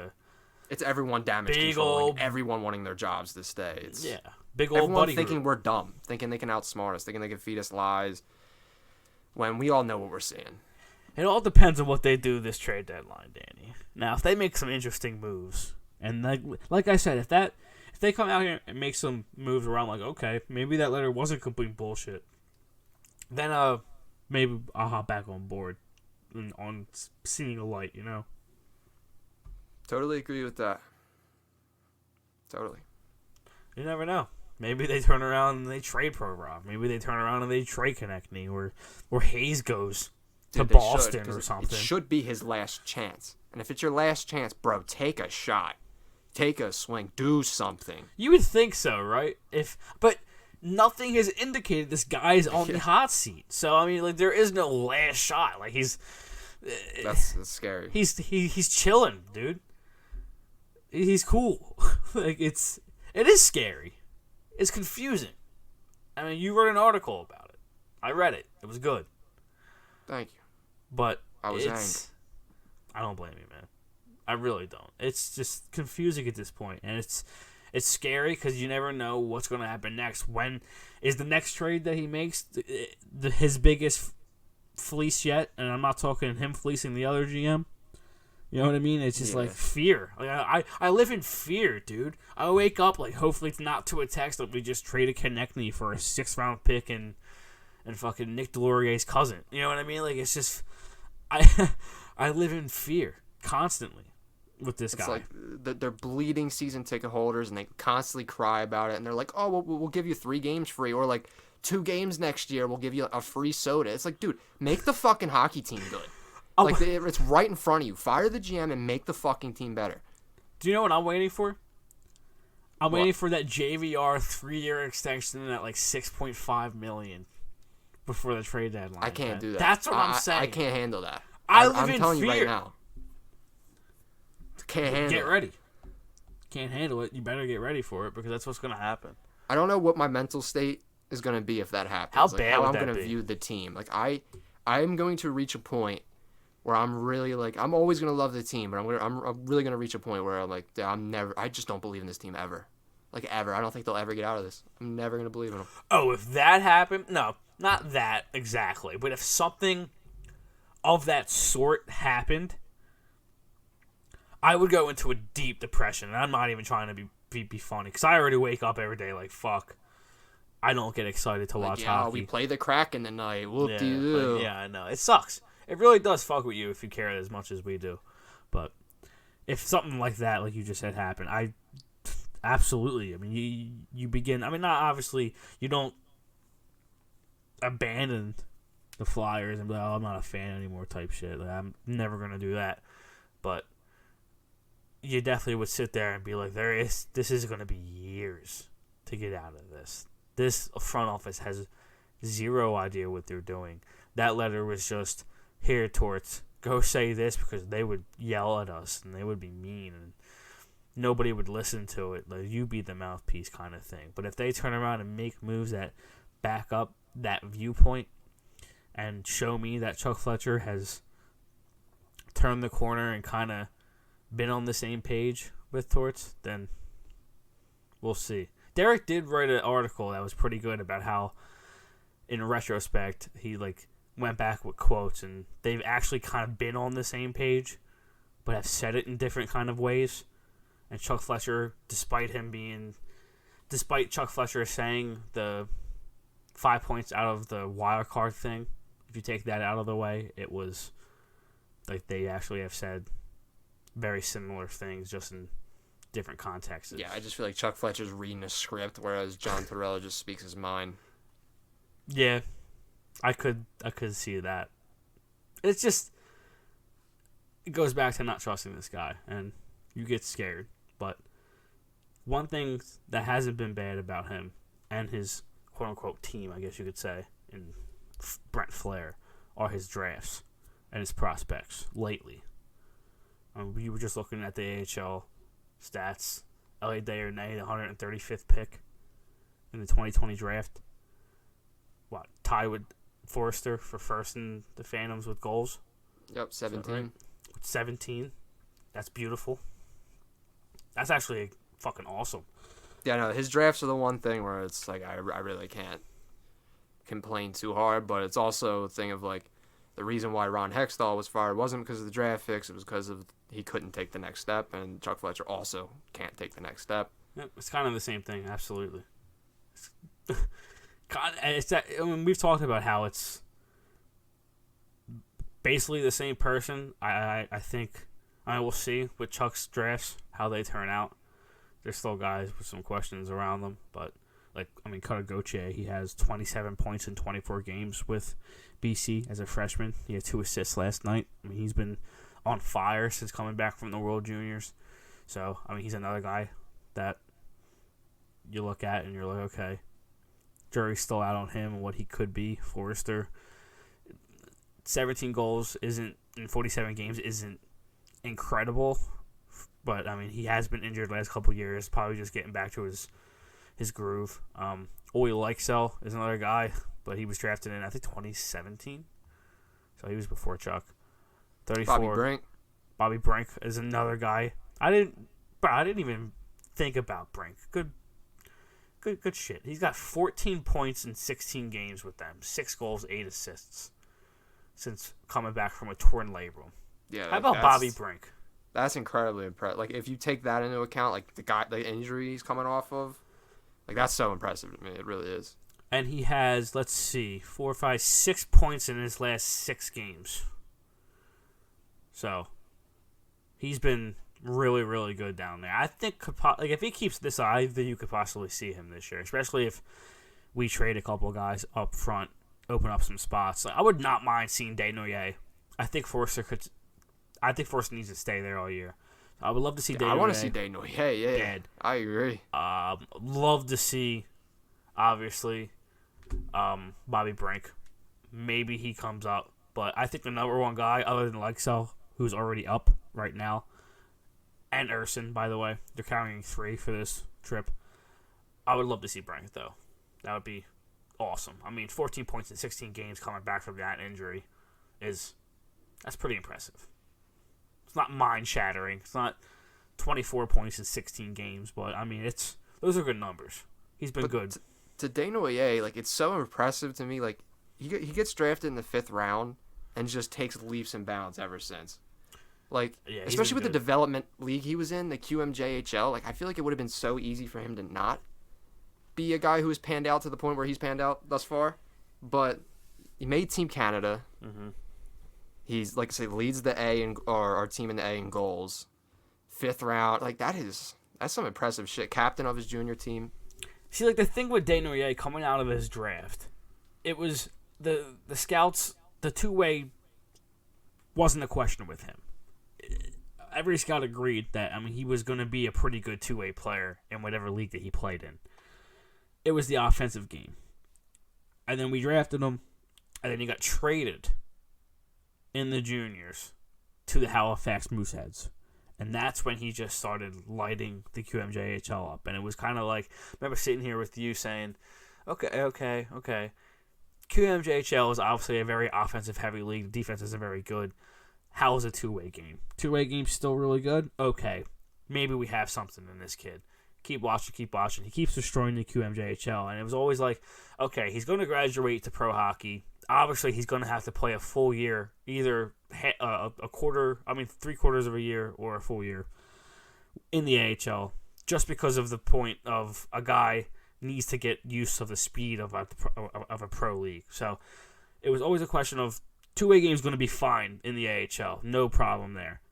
Speaker 2: it's everyone damage controlling, everyone wanting their jobs to stay.
Speaker 3: Big old
Speaker 2: everyone
Speaker 3: buddy
Speaker 2: thinking
Speaker 3: group.
Speaker 2: We're dumb, thinking they can outsmart us, thinking they can feed us lies, when we all know what we're seeing.
Speaker 3: It all depends on what they do this trade deadline, Danny. Now, if they make some interesting moves, and like I said, if they come out here and make some moves around, like, okay, maybe that letter wasn't complete bullshit, then maybe I'll hop back on board on seeing a light,
Speaker 2: Totally agree with that. Totally.
Speaker 3: You never know. Maybe they turn around and they trade Provorov. Maybe they turn around and they trade Konechny, or Hayes goes to Boston or something.
Speaker 2: It should be his last chance. And if it's your last chance, bro, take a shot. Take a swing. Do something.
Speaker 3: You would think so, right? But nothing has indicated this guy's on the hot seat. So, I mean, like, there is no last shot. Like,
Speaker 2: That's scary.
Speaker 3: He's chilling, dude. He's cool. Like, it is scary. It's confusing. I mean, you wrote an article about it. I read it. It was good.
Speaker 2: Thank you.
Speaker 3: But
Speaker 2: I was angry.
Speaker 3: I don't blame you, man. I really don't. It's just confusing at this point, and it's scary because you never know what's going to happen next. When is the next trade that he makes his biggest fleece yet? And I'm not talking him fleecing the other GM. You know what I mean? It's just like fear. Like I live in fear, dude. I wake up like hopefully it's not to a text that we just traded Konechny for a 6th round pick and fucking Nick Delorier's cousin. You know what I mean? Like it's just I live in fear constantly with this guy.
Speaker 2: It's like they're bleeding season ticket holders and they constantly cry about it and they're like, oh, we'll give you 3 games free or like 2 games next year. We'll give you a free soda. It's like, dude, make the fucking hockey team good. Like, it's right in front of you. Fire the GM and make the fucking team better.
Speaker 3: Do you know what I'm waiting for? I'm waiting for that JVR 3-year extension at like $6.5 million before the trade deadline.
Speaker 2: I can't do that.
Speaker 3: That's what I'm saying.
Speaker 2: I can't handle that.
Speaker 3: I'm
Speaker 2: telling
Speaker 3: fear.
Speaker 2: you right now. Can't handle it.
Speaker 3: Get ready. Can't handle it. You better get ready for it because that's what's going to happen.
Speaker 2: I don't know what my mental state is going to be if that happens.
Speaker 3: How bad would that be?
Speaker 2: I'm going to view the team. Like, I'm going to reach a point where I'm really like, I'm always gonna love the team, but I'm really gonna reach a point where I'm like, I just don't believe in this team ever, like ever. I don't think they'll ever get out of this. I'm never gonna believe in them.
Speaker 3: Oh, if that happened, no, not that exactly, but if something of that sort happened, I would go into a deep depression, and I'm not even trying to be funny because I already wake up every day like fuck. I don't get excited to watch hockey.
Speaker 2: We play the Kraken tonight.
Speaker 3: Yeah, I know it sucks. It really does fuck with you if you care as much as we do. But if something like that, like you just said, happened, I absolutely. I mean, you begin. I mean, not obviously you don't abandon the Flyers and be like, oh, I'm not a fan anymore type shit. Like, I'm never gonna do that. But you definitely would sit there and be like, this is gonna be years to get out of this. This front office has zero idea what they're doing. That letter was just, here, Torts, go say this, because they would yell at us and they would be mean and nobody would listen to it. Like, you be the mouthpiece kind of thing. But if they turn around and make moves that back up that viewpoint and show me that Chuck Fletcher has turned the corner and kind of been on the same page with Torts, then we'll see. Derek did write an article that was pretty good about how, in retrospect, he went back with quotes and they've actually kind of been on the same page, but have said it in different kind of ways. And Chuck Fletcher, despite Chuck Fletcher saying the 5 points out of the wild card thing, if you take that out of the way, it was like they actually have said very similar things, just in different contexts.
Speaker 2: Yeah, I just feel like Chuck Fletcher's reading a script, whereas John Tortorella just speaks his mind.
Speaker 3: Yeah, I could see that. It's just, it goes back to not trusting this guy, and you get scared. But one thing that hasn't been bad about him and his quote-unquote team, I guess you could say, in Brent Flair, are his drafts and his prospects lately. We were just looking at the AHL stats. Elliot Desharnais, the 135th pick in the 2020 draft. Tied with Forrester for first in the Phantoms with goals.
Speaker 2: Yep, 17.
Speaker 3: Right? 17. That's beautiful. That's actually fucking awesome.
Speaker 2: Yeah, no, his drafts are the one thing where it's like I really can't complain too hard, but it's also a thing of like the reason why Ron Hextall was fired wasn't because of the draft picks, it was because of he couldn't take the next step, and Chuck Fletcher also can't take the next step.
Speaker 3: Yep, it's kind of the same thing, absolutely. It's that, I mean, we've talked about how it's basically the same person. I think I will see with Chuck's drafts how they turn out. There's still guys with some questions around them, but Cutter Gauthier, he has 27 points in 24 games with BC as a freshman. He had 2 assists last night. I mean, he's been on fire since coming back from the World Juniors. So, I mean, he's another guy that you look at and you're like, okay, jury's still out on him and what he could be. Forrester, 17 goals in 47 games isn't incredible, but I mean, he has been injured the last couple of years, probably just getting back to his groove. Oye Leixel is another guy, but he was drafted in, I think, 2017, so he was before Chuck. 34.
Speaker 2: Bobby Brink
Speaker 3: is another guy. I didn't even think about Brink. Good shit. He's got 14 points in 16 games with them. 6 goals, 8 assists since coming back from a torn labrum.
Speaker 2: Yeah.
Speaker 3: How about Bobby Brink?
Speaker 2: That's incredibly impressive. Like, if you take that into account, like the injury he's coming off of, like, that's so impressive to me. It really is.
Speaker 3: And he has, let's see, 4, 5, 6 points in his last 6 games. So, he's been really, really good down there. I think, if he keeps this up, I think you could possibly see him this year, especially if we trade a couple of guys up front, open up some spots. Like, I would not mind seeing Desnoyers. I think Forster needs to stay there all year. I would love to see Desnoyers.
Speaker 2: I want to see Desnoyers. Yeah, dead. I agree.
Speaker 3: Love to see, obviously, Bobby Brink. Maybe he comes up, but I think the number one guy, other than Lexell, who's already up right now, and Ersson, by the way, they're carrying 3 for this trip. I would love to see Brink, though. That would be awesome. I mean, 14 points in 16 games coming back from that injury that's pretty impressive. It's not mind-shattering. It's not 24 points in 16 games, but, I mean, those are good numbers. He's been good.
Speaker 2: To Desnoyers, like, it's so impressive to me. Like, he gets drafted in the 5th round and just takes leaps and bounds ever since. Like, yeah, especially with the development league he was in, the QMJHL, like, I feel like it would have been so easy for him to not be a guy who has panned out to the point where he's panned out thus far. But he made Team Canada. Mm-hmm. He's, like I say, leads the our team in the A in goals. 5th round. Like, that's some impressive shit. Captain of his junior team.
Speaker 3: See, like, the thing with Desnoyers coming out of his draft, it was the scouts, the two-way wasn't a question with him. Every scout agreed that, I mean, he was going to be a pretty good two-way player in whatever league that he played in. It was the offensive game. And then we drafted him, and then he got traded in the juniors to the Halifax Mooseheads. And that's when he just started lighting the QMJHL up. And it was kind of like, I remember sitting here with you saying, okay. QMJHL is obviously a very offensive-heavy league. The defense isn't very good. How is a two-way game? Two-way game's still really good? Okay. Maybe we have something in this kid. Keep watching. He keeps destroying the QMJHL. And it was always like, okay, he's going to graduate to pro hockey. Obviously, he's going to have to play a full year, either three-quarters of a year or a full year in the AHL, just because of the point of a guy needs to get use of the speed of a pro league. So it was always a question of two-way game is going to be fine in the AHL, no problem there.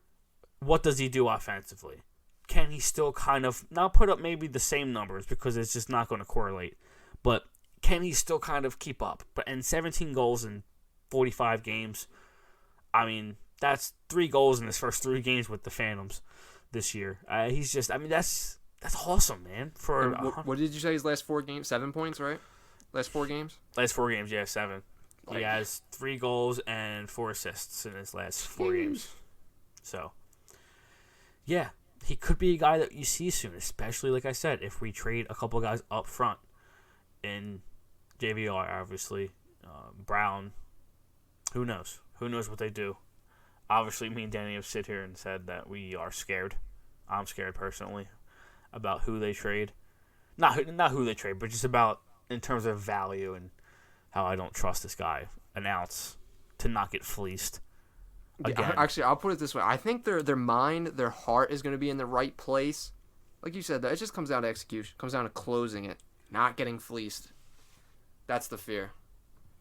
Speaker 3: What does he do offensively? Can he still kind of not put up maybe the same numbers because it's just not going to correlate, but can he still kind of keep up? But in 17 goals in 45 games, I mean, that's 3 goals in his first 3 games with the Phantoms this year. He's just, I mean, that's awesome, man.
Speaker 2: What did you say his last 4 games? 7 points, right? Last 4 games?
Speaker 3: Last 4 games, yeah, 7. He has 3 goals and 4 assists in his last 4 games. So, yeah, he could be a guy that you see soon, especially, like I said, if we trade a couple guys up front in JVR, obviously. Brown, who knows? Who knows what they do? Obviously, me and Danny have sit here and said that we are scared. I'm scared personally about who they trade. Not who they trade, but just about in terms of value and how I don't trust this guy an ounce to not get fleeced. Again.
Speaker 2: Yeah, actually, I'll put it this way. I think their mind, their heart is going to be in the right place. Like you said, it just comes down to execution. It comes down to closing it, not getting fleeced. That's the fear.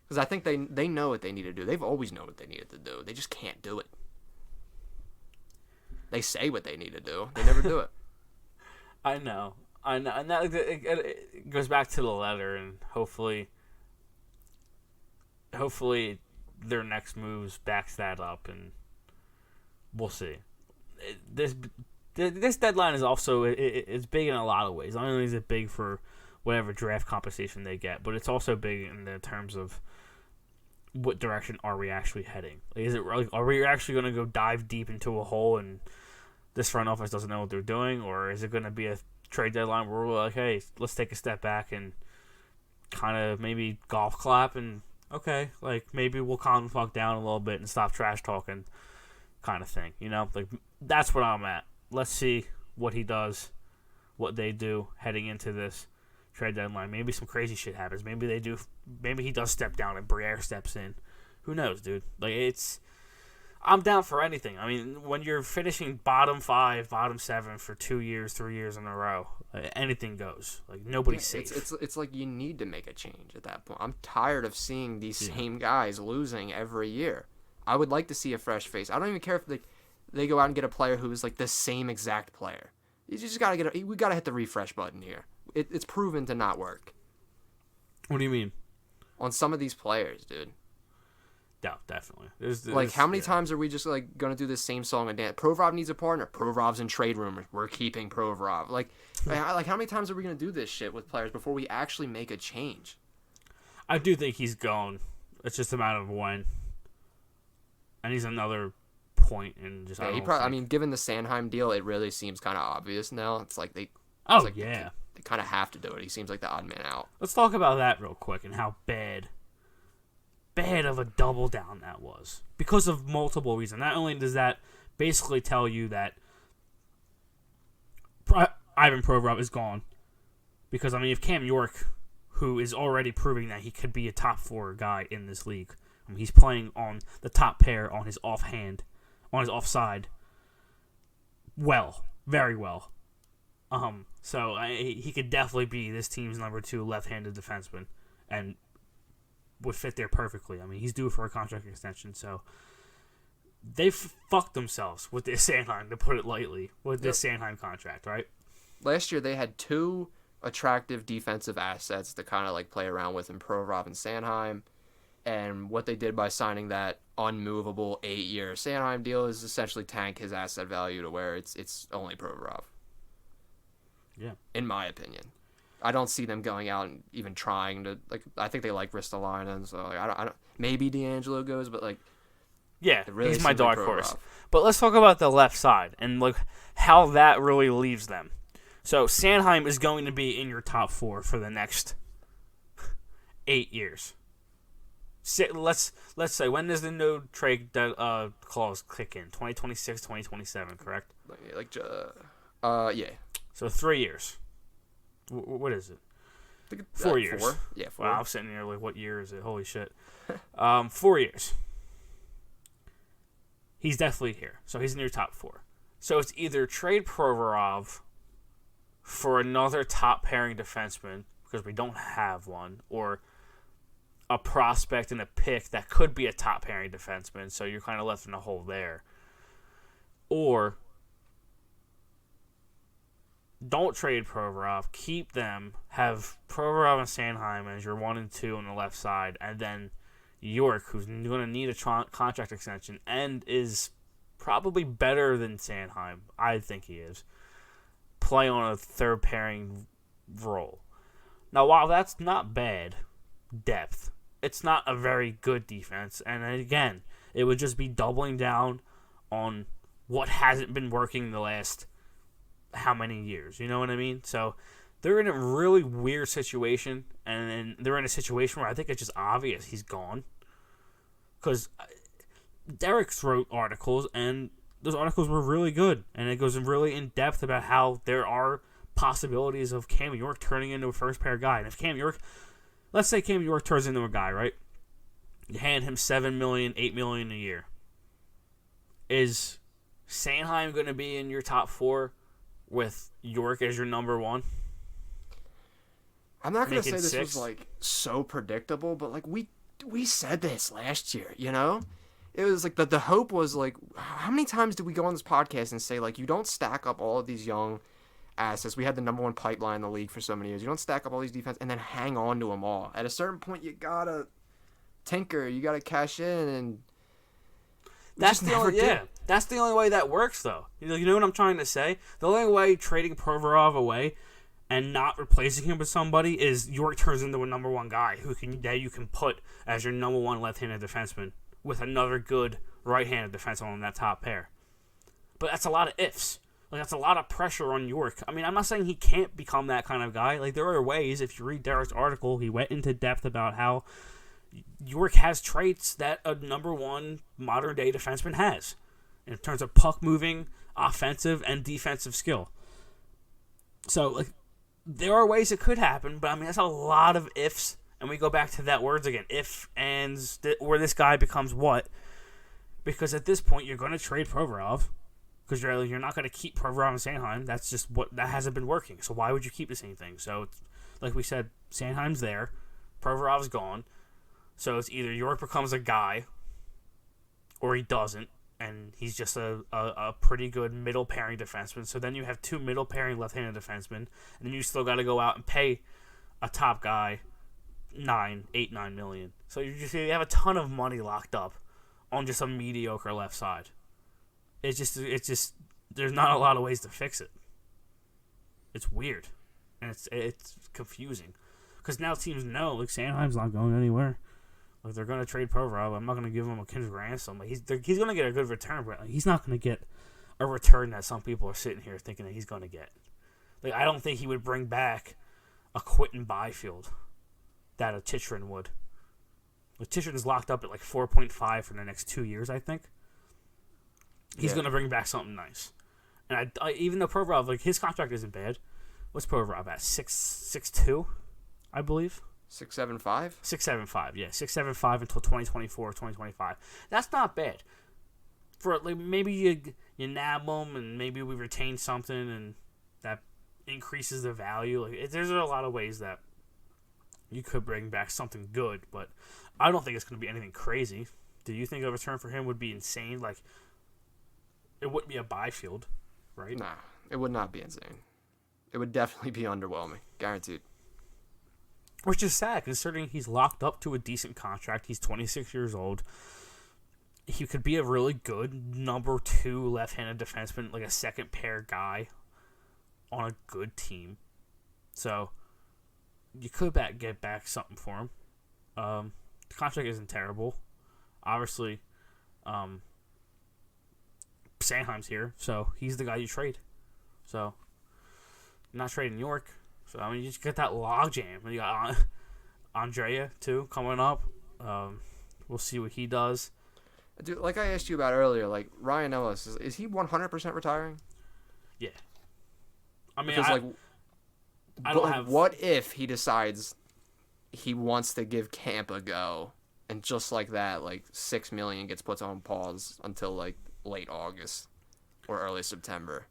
Speaker 2: Because I think they know what they need to do. They've always known what they needed to do. They just can't do it. They say what they need to do. They never do it.
Speaker 3: I know. And that it goes back to the letter, and hopefully their next moves backs that up, and we'll see. This deadline is also it's big in a lot of ways. Not only is it big for whatever draft compensation they get, but it's also big in the terms of what direction are we actually heading? Like, are we actually going to go dive deep into a hole and this front office doesn't know what they're doing, or is it going to be a trade deadline where we're like, hey, let's take a step back and kind of maybe golf clap and okay, like maybe we'll calm the fuck down a little bit and stop trash talking, kind of thing, you know? Like that's what I'm at. Let's see what he does what they do heading into this trade deadline. Maybe some crazy shit happens. Maybe he does step down and Briere steps in. Who knows, dude? Like, I'm down for anything. I mean, when you're finishing bottom 5, bottom 7 for 2 years, 3 years in a row, anything goes. Like, nobody's safe.
Speaker 2: It's like you need to make a change at that point. I'm tired of seeing these same guys losing every year. I would like to see a fresh face. I don't even care if they go out and get a player who is like the same exact player. You just gotta we gotta hit the refresh button here. It's proven to not work.
Speaker 3: What do you mean?
Speaker 2: On some of these players, dude.
Speaker 3: Yeah, definitely.
Speaker 2: Like, how many times are we just like gonna do this same song and dance? Provorov needs a partner. Provorov's in trade rumors. We're keeping Provorov. Like how many times are we gonna do this shit with players before we actually make a change?
Speaker 3: I do think he's gone. It's just a matter of when. And he's another point in just.
Speaker 2: Yeah, I mean, given the Sanheim deal, it really seems kind of obvious now. It's like they.
Speaker 3: Yeah.
Speaker 2: They kind of have to do it. He seems like the odd man out.
Speaker 3: Let's talk about that real quick and how bad of a double down that was because of multiple reasons. Not only does that basically tell you that Ivan Provorov is gone, because I mean, if Cam York, who is already proving that he could be a top 4 guy in this league, I mean, he's playing on the top pair on his offhand, on his offside, well, very well. So he could definitely be this team's number 2 left-handed defenseman, and would fit there perfectly. I mean, he's due for a contract extension, so they've fucked themselves with this Sanheim, to put it lightly, with this Sanheim contract, right?
Speaker 2: Last year they had 2 attractive defensive assets to kind of like play around with in Provorov and Sanheim, and what they did by signing that unmovable 8-year Sanheim deal is essentially tank his asset value to where it's only Provorov.
Speaker 3: Yeah,
Speaker 2: in my opinion. I don't see them going out and even trying to, like, I think they like Ristolainen, so like, I don't maybe D'Angelo goes, but like,
Speaker 3: yeah,
Speaker 2: really
Speaker 3: he's my dark
Speaker 2: like
Speaker 3: horse. But let's talk about the left side and like how that really leaves them. So Sanheim is going to be in your top 4 for the next 8 years. Let's say, when does the no trade clause kick in? 2026, 2027, correct?
Speaker 2: Yeah.
Speaker 3: So 3 years. What is it? 4 years.
Speaker 2: 4? Yeah, 4.
Speaker 3: Wow, I'm sitting here like, what year is it? Holy shit. 4 years. He's definitely here. So he's in your top 4. So it's either trade Provorov for another top pairing defenseman, because we don't have one, or a prospect and a pick that could be a top pairing defenseman, so you're kind of left in a hole there. Or don't trade Provorov, keep them, have Provorov and Sanheim as your 1 and 2 on the left side, and then York, who's going to need a contract extension and is probably better than Sanheim. I think he is. Play on a third pairing role. Now, while that's not bad depth, it's not a very good defense. And again, it would just be doubling down on what hasn't been working the last how many years. You know what I mean? So they're in a really weird situation, and they're in a situation where I think it's just obvious he's gone. Because Derek's wrote articles, and those articles were really good, and it goes really in depth about how there are possibilities of Cam York turning into a first pair guy. And if Cam York, let's say Cam York turns into a guy, right? You hand him $7 million, $8 million a year. Is Sanheim going to be in your top 4 with York as your number 1?
Speaker 2: I'm not going to say this was like so predictable, but like we said this last year, you know? It was like the hope was like, how many times did we go on this podcast and say, like, you don't stack up all of these young assets. We had the number 1 pipeline in the league for so many years. You don't stack up all these defense and then hang on to them all. At a certain point, you gotta tinker. You gotta cash in, and
Speaker 3: that's the only way that works, though. You know what I'm trying to say? The only way trading Provorov away and not replacing him with somebody is York turns into a number 1 guy that you can put as your number 1 left-handed defenseman with another good right-handed defenseman on that top pair. But that's a lot of ifs. Like, that's a lot of pressure on York. I mean, I'm not saying he can't become that kind of guy. Like, there are ways. If you read Derek's article, he went into depth about how York has traits that a number 1 modern-day defenseman has in terms of puck moving, offensive, and defensive skill. So, like, there are ways it could happen, but I mean, that's a lot of ifs. And we go back to that words again, if, ands, where this guy becomes what. Because at this point, you're going to trade Provorov. Because you're not going to keep Provorov and Sanheim. That's just that hasn't been working. So why would you keep the same thing? So, like we said, Sanheim's there. Provorov's gone. So it's either York becomes a guy, or he doesn't. And he's just a pretty good middle pairing defenseman. So then you have two middle pairing left-handed defensemen. And then you still got to go out and pay a top guy $9 million. So you have a ton of money locked up on just a mediocre left side. It's just there's not a lot of ways to fix it. It's weird, and it's confusing, because now teams know like Sanheim's not going anywhere. Like they're gonna trade Provorov. I'm not gonna give him a kid's ransom. Like he's gonna get a good return, but like, he's not gonna get a return that some people are sitting here thinking that he's gonna get. Like I don't think he would bring back a Quinton Byfield that a Chychrun would. Like Chychrun is locked up at like 4.5 for the next 2 years, I think. He's going to bring back something nice. And I even though Provorov, like his contract isn't bad. What's Provorov at? 6.2, I believe.
Speaker 2: 6.75?
Speaker 3: 6.75, yeah. 6.75 until 2024, 2025. That's not bad. For like maybe you nab them and maybe we retain something and that increases the value. Like there's a lot of ways that you could bring back something good, but I don't think it's going to be anything crazy. Do you think a return for him would be insane? Like, it wouldn't be a Byfield, right?
Speaker 2: Nah, it would not be insane. It would definitely be underwhelming, guaranteed.
Speaker 3: Which is sad, considering he's locked up to a decent contract. He's 26 years old. He could be a really good number 2 left-handed defenseman, like a second pair guy on a good team. So, you could get back something for him. The contract isn't terrible. Obviously, Sanheim's here, so he's the guy you trade. So, you're not trading York. So, I mean, you just get that logjam. You got Andrea, too, coming up. We'll see what he does.
Speaker 2: Dude, like I asked you about earlier, like, Ryan Ellis, is he 100% retiring?
Speaker 3: Yeah. I mean,
Speaker 2: because,
Speaker 3: I don't have...
Speaker 2: What if he decides he wants to give Camp a go, and just like that, like, $6 million gets put on pause until, like, late August or early September?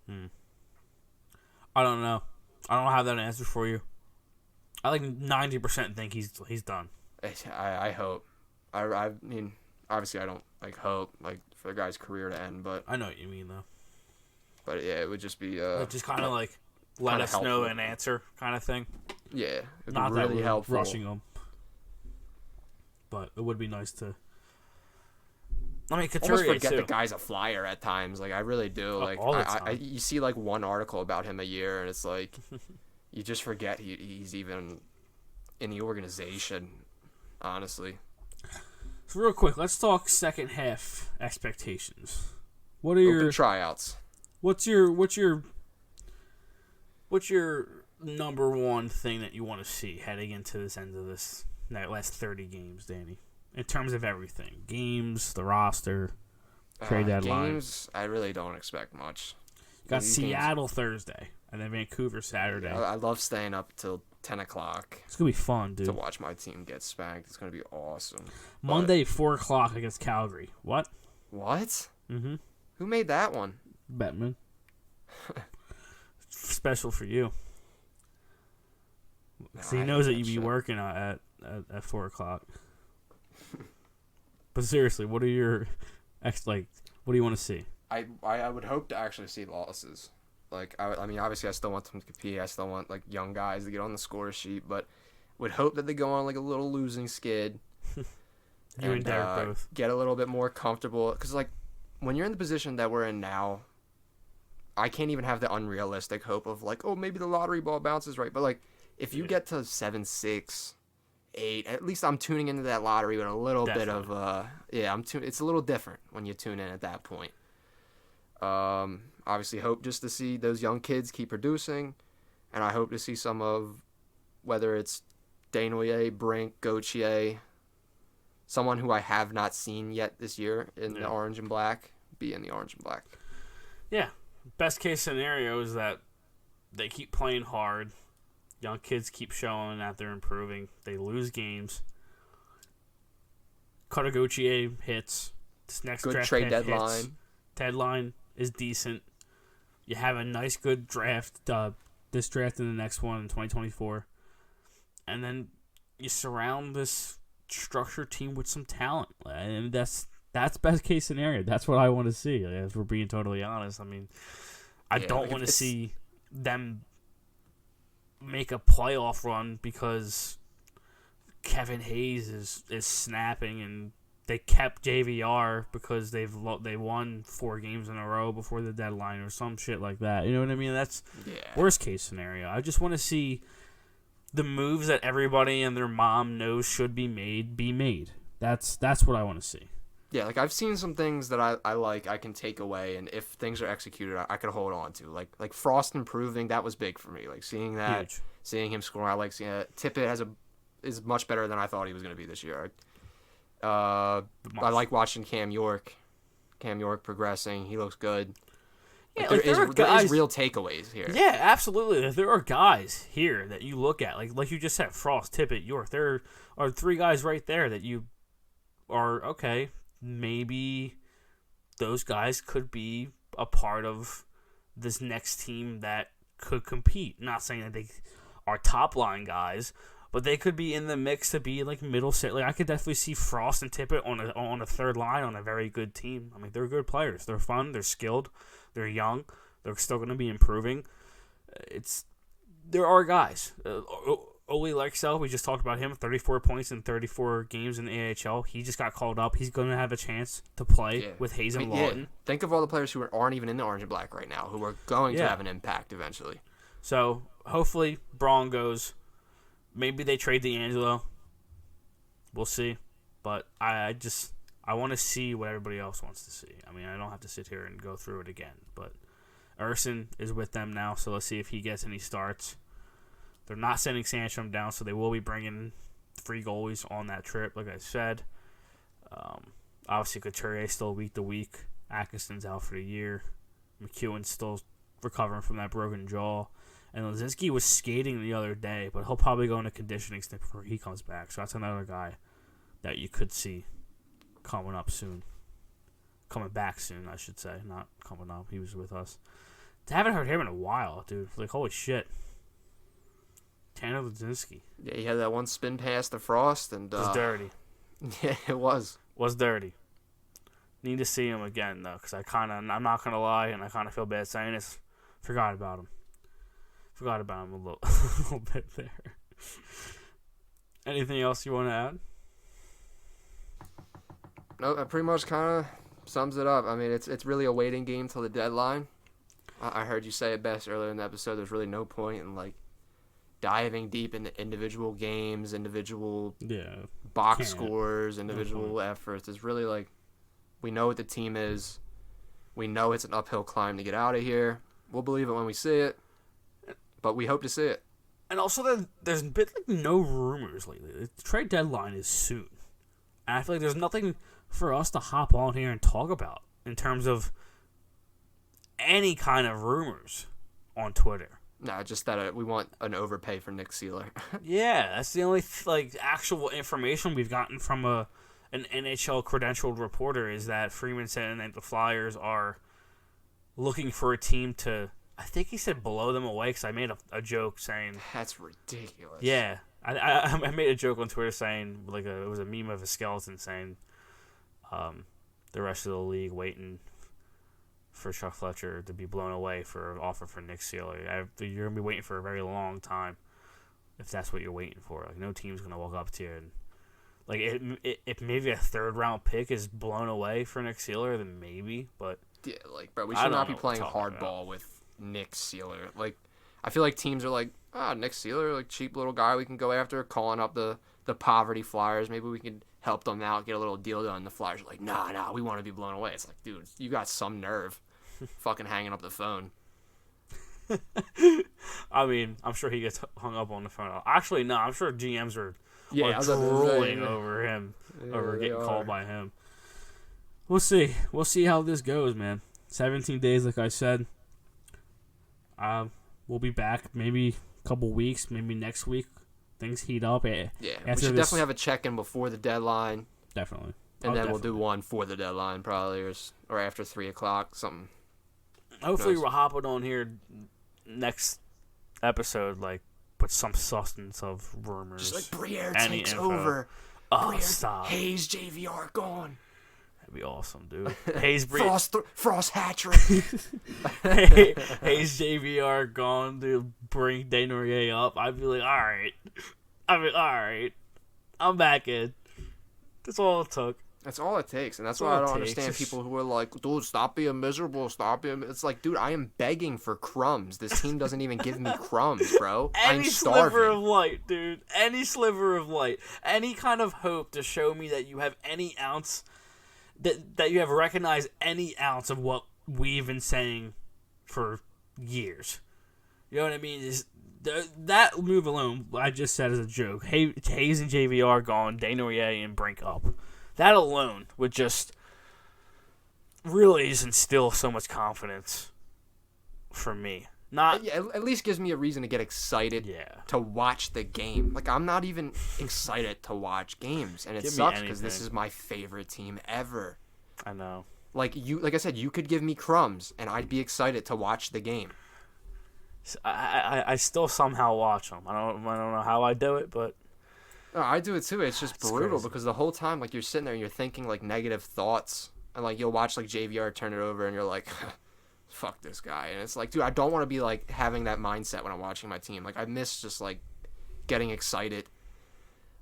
Speaker 3: I don't know. I don't have that answer for you. I like 90% think he's done.
Speaker 2: I hope. I mean, obviously I don't like hope like for the guy's career to end, but
Speaker 3: I know what you mean though.
Speaker 2: But yeah, it would just be
Speaker 3: just kind of like let us know an answer kind of thing.
Speaker 2: Yeah, it'd
Speaker 3: not
Speaker 2: be really
Speaker 3: that we're
Speaker 2: helpful.
Speaker 3: Rushing them, but it would be nice to. I mean, Couturier
Speaker 2: almost forget
Speaker 3: too.
Speaker 2: the guy's a flyer at times. Like I really do. Like
Speaker 3: all the time.
Speaker 2: you see like one article about him a year, and it's like you just forget he's even in the organization. Honestly.
Speaker 3: So real quick, let's talk second half expectations. What are your
Speaker 2: tryouts?
Speaker 3: What's your number one thing that you want to see heading into this end of that last 30 games, Danny? In terms of everything, games, the roster, trade deadline.
Speaker 2: Games, I really don't expect much.
Speaker 3: You got Seattle Thursday, and then Vancouver Saturday.
Speaker 2: I love staying up till 10 o'clock.
Speaker 3: It's going to be fun, dude.
Speaker 2: To watch my team get spanked. It's going to be awesome.
Speaker 3: Monday, 4 o'clock against Calgary. What?
Speaker 2: What?
Speaker 3: Mm-hmm.
Speaker 2: Who made that one?
Speaker 3: Bettman. Special for you. Because he knows that you'd be working at 4 o'clock. But seriously, what are your... what do you want to see?
Speaker 2: I would hope to actually see losses. Like, I mean, obviously I still want them to compete. I still want, like, young guys to get on the score sheet. But would hope that they go on, like, a little losing skid.
Speaker 3: You and Derek both.
Speaker 2: Get a little bit more comfortable. Because, like, when you're in the position that we're in now, I can't even have the unrealistic hope of, like, oh, maybe the lottery ball bounces right. But, like, if you get to 7-6, 8, at least I'm tuning into that lottery with a little bit of, it's a little different when you tune in at that point. Obviously hope just to see those young kids keep producing, and I hope to see some of, whether it's Desnoyers, Brink, Gauthier, someone who I have not seen yet this year in the orange and black, be in the orange and black.
Speaker 3: Yeah. Best case scenario is that they keep playing hard. Young kids keep showing that they're improving. They lose games. Kutaguchi hits. This next
Speaker 2: Good
Speaker 3: draft
Speaker 2: trade
Speaker 3: pick
Speaker 2: deadline.
Speaker 3: hits. Deadline is decent. You have a nice, good draft. This draft and the next one in 2024. And then you surround this structured team with some talent. And that's best case scenario. That's what I want to see. If we're being totally honest. I mean, I don't want to see them make a playoff run because Kevin Hayes is snapping and they kept JVR because they won 4 games in a row before the deadline or some shit like that. You know what I mean? That's worst case scenario. I just want to see the moves that everybody and their mom knows should be made. That's what I want to see.
Speaker 2: Yeah, like I've seen some things that I like I can take away, and if things are executed, I could hold on to. Like Frost improving, that was big for me. Like seeing that,
Speaker 3: Huge.
Speaker 2: seeing him score, I like seeing it. Tippett is much better than I thought he was going to be this year. I like watching Cam York progressing. He looks good.
Speaker 3: Yeah,
Speaker 2: like, there is real takeaways here.
Speaker 3: Yeah, absolutely. There are guys here that you look at, like you just said, Frost, Tippett, York. There are 3 guys right there that you are, okay, maybe those guys could be a part of this next team that could compete. Not saying that they are top-line guys, but they could be in the mix to be like middle set. Like I could definitely see Frost and Tippett on a third line on a very good team. I mean, they're good players. They're fun. They're skilled. They're young. They're still going to be improving. There are guys. Ole Lexell, we just talked about him. 34 points in 34 games in the AHL. He just got called up. He's going to have a chance to play with Hayes and Lawton.
Speaker 2: Yeah. Think of all the players who aren't even in the orange and black right now, who are going to have an impact eventually.
Speaker 3: So hopefully, Broncos. Maybe they trade D'Angelo. We'll see. But I want to see what everybody else wants to see. I mean, I don't have to sit here and go through it again. But Ersson is with them now, so let's see if he gets any starts. They're not sending Sandstrom down, so they will be bringing 3 goalies on that trip, like I said. Obviously, Couturier still week to week. Atkinson's out for the year. McEwen's still recovering from that broken jaw. And Lazinski was skating the other day, but he'll probably go into conditioning stint before he comes back. So that's another guy that you could see coming up soon. Coming back soon, I should say. Not coming up. He was with us. I haven't heard him in a while, dude. Like, holy shit. Tanner Lazinski.
Speaker 2: Yeah, he had that one spin pass to Frost. And,
Speaker 3: it was dirty.
Speaker 2: Yeah, it was.
Speaker 3: Was dirty. Need to see him again, though, because I'm not going to lie, and I kind of feel bad saying this. Forgot about him. Forgot about him a little bit there. Anything else you want to add?
Speaker 2: No, that pretty much kind of sums it up. I mean, it's really a waiting game till the deadline. I heard you say it best earlier in the episode. There's really no point in like diving deep into individual games, individual box scores, individual efforts. It's really like we know what the team is. We know it's an uphill climb to get out of here. We'll believe it when we see it. But we hope to see it.
Speaker 3: And also, there's been like no rumors lately. The trade deadline is soon. And I feel like there's nothing for us to hop on here and talk about in terms of any kind of rumors on Twitter.
Speaker 2: No, just that we want an overpay for Nick Seeler.
Speaker 3: Yeah, that's the only actual information we've gotten from an NHL credentialed reporter is that Freeman said that the Flyers are looking for a team to... I think he said blow them away because I made a joke saying...
Speaker 2: That's ridiculous.
Speaker 3: Yeah. I made a joke on Twitter saying, it was a meme of a skeleton saying the rest of the league waiting for Chuck Fletcher to be blown away for an offer for Nick Seeler. You're going to be waiting for a very long time if that's what you're waiting for. Like, no team's going to walk up to you and... if maybe a third-round pick is blown away for Nick Seeler, then maybe, but...
Speaker 2: Yeah, bro, we should not be playing hardball with Nick Seeler. I feel like teams are like, Nick Seeler, cheap little guy we can go after, calling up the poverty Flyers. Maybe we can help them out, get a little deal done. The Flyers are like, nah, we want to be blown away. It's like, dude, you got some nerve fucking hanging up the phone.
Speaker 3: I mean, I'm sure he gets hung up on the phone. Actually, no, I'm sure GMs are drooling over him, over getting called by him. We'll see. We'll see how this goes, man. 17 days, like I said. we'll be back maybe a couple weeks, maybe next week. Things heat up.
Speaker 2: Yeah, we should definitely have a check-in before the deadline.
Speaker 3: Definitely.
Speaker 2: And then we'll do one for the deadline probably, or after 3 o'clock, something.
Speaker 3: Hopefully we're hopping on here next episode, like, with some substance of rumors.
Speaker 2: Just like Briere takes over.
Speaker 3: Oh,
Speaker 2: Briere,
Speaker 3: stop.
Speaker 2: Hayes, JVR gone.
Speaker 3: That'd be awesome, dude. Hayes,
Speaker 2: Frost hat trick.
Speaker 3: Hayes, JVR gone to bring Desnoyers up. I'd be like, all right. I'm back in. That's all it took.
Speaker 2: That's all it takes, and that's why I don't understand people who are like, dude, stop being miserable, stop being... It's like, dude, I am begging for crumbs. This team doesn't even give me crumbs, bro. I'm starving.
Speaker 3: Any sliver of light, dude. Any sliver of light. Any kind of hope to show me that you have any ounce... That you have recognized any ounce of what we've been saying for years. You know what I mean? That move alone, I just said as a joke. Hayes and JVR gone, Desnoyers and Brink up. That alone would just really just instill so much confidence for me.
Speaker 2: At least gives me a reason to get excited to watch the game. Like, I'm not even excited to watch games, and it sucks because this is my favorite team ever.
Speaker 3: I know.
Speaker 2: Like I said, you could give me crumbs, and I'd be excited to watch the game.
Speaker 3: I still somehow watch them. I don't know how I do it, but...
Speaker 2: No, I do it too. It's just brutal because the whole time, like, you're sitting there and you're thinking, like, negative thoughts. And, like, you'll watch, like, JVR turn it over and you're like, fuck this guy. And it's like, dude, I don't want to be, like, having that mindset when I'm watching my team. Like, I miss just, like, getting excited.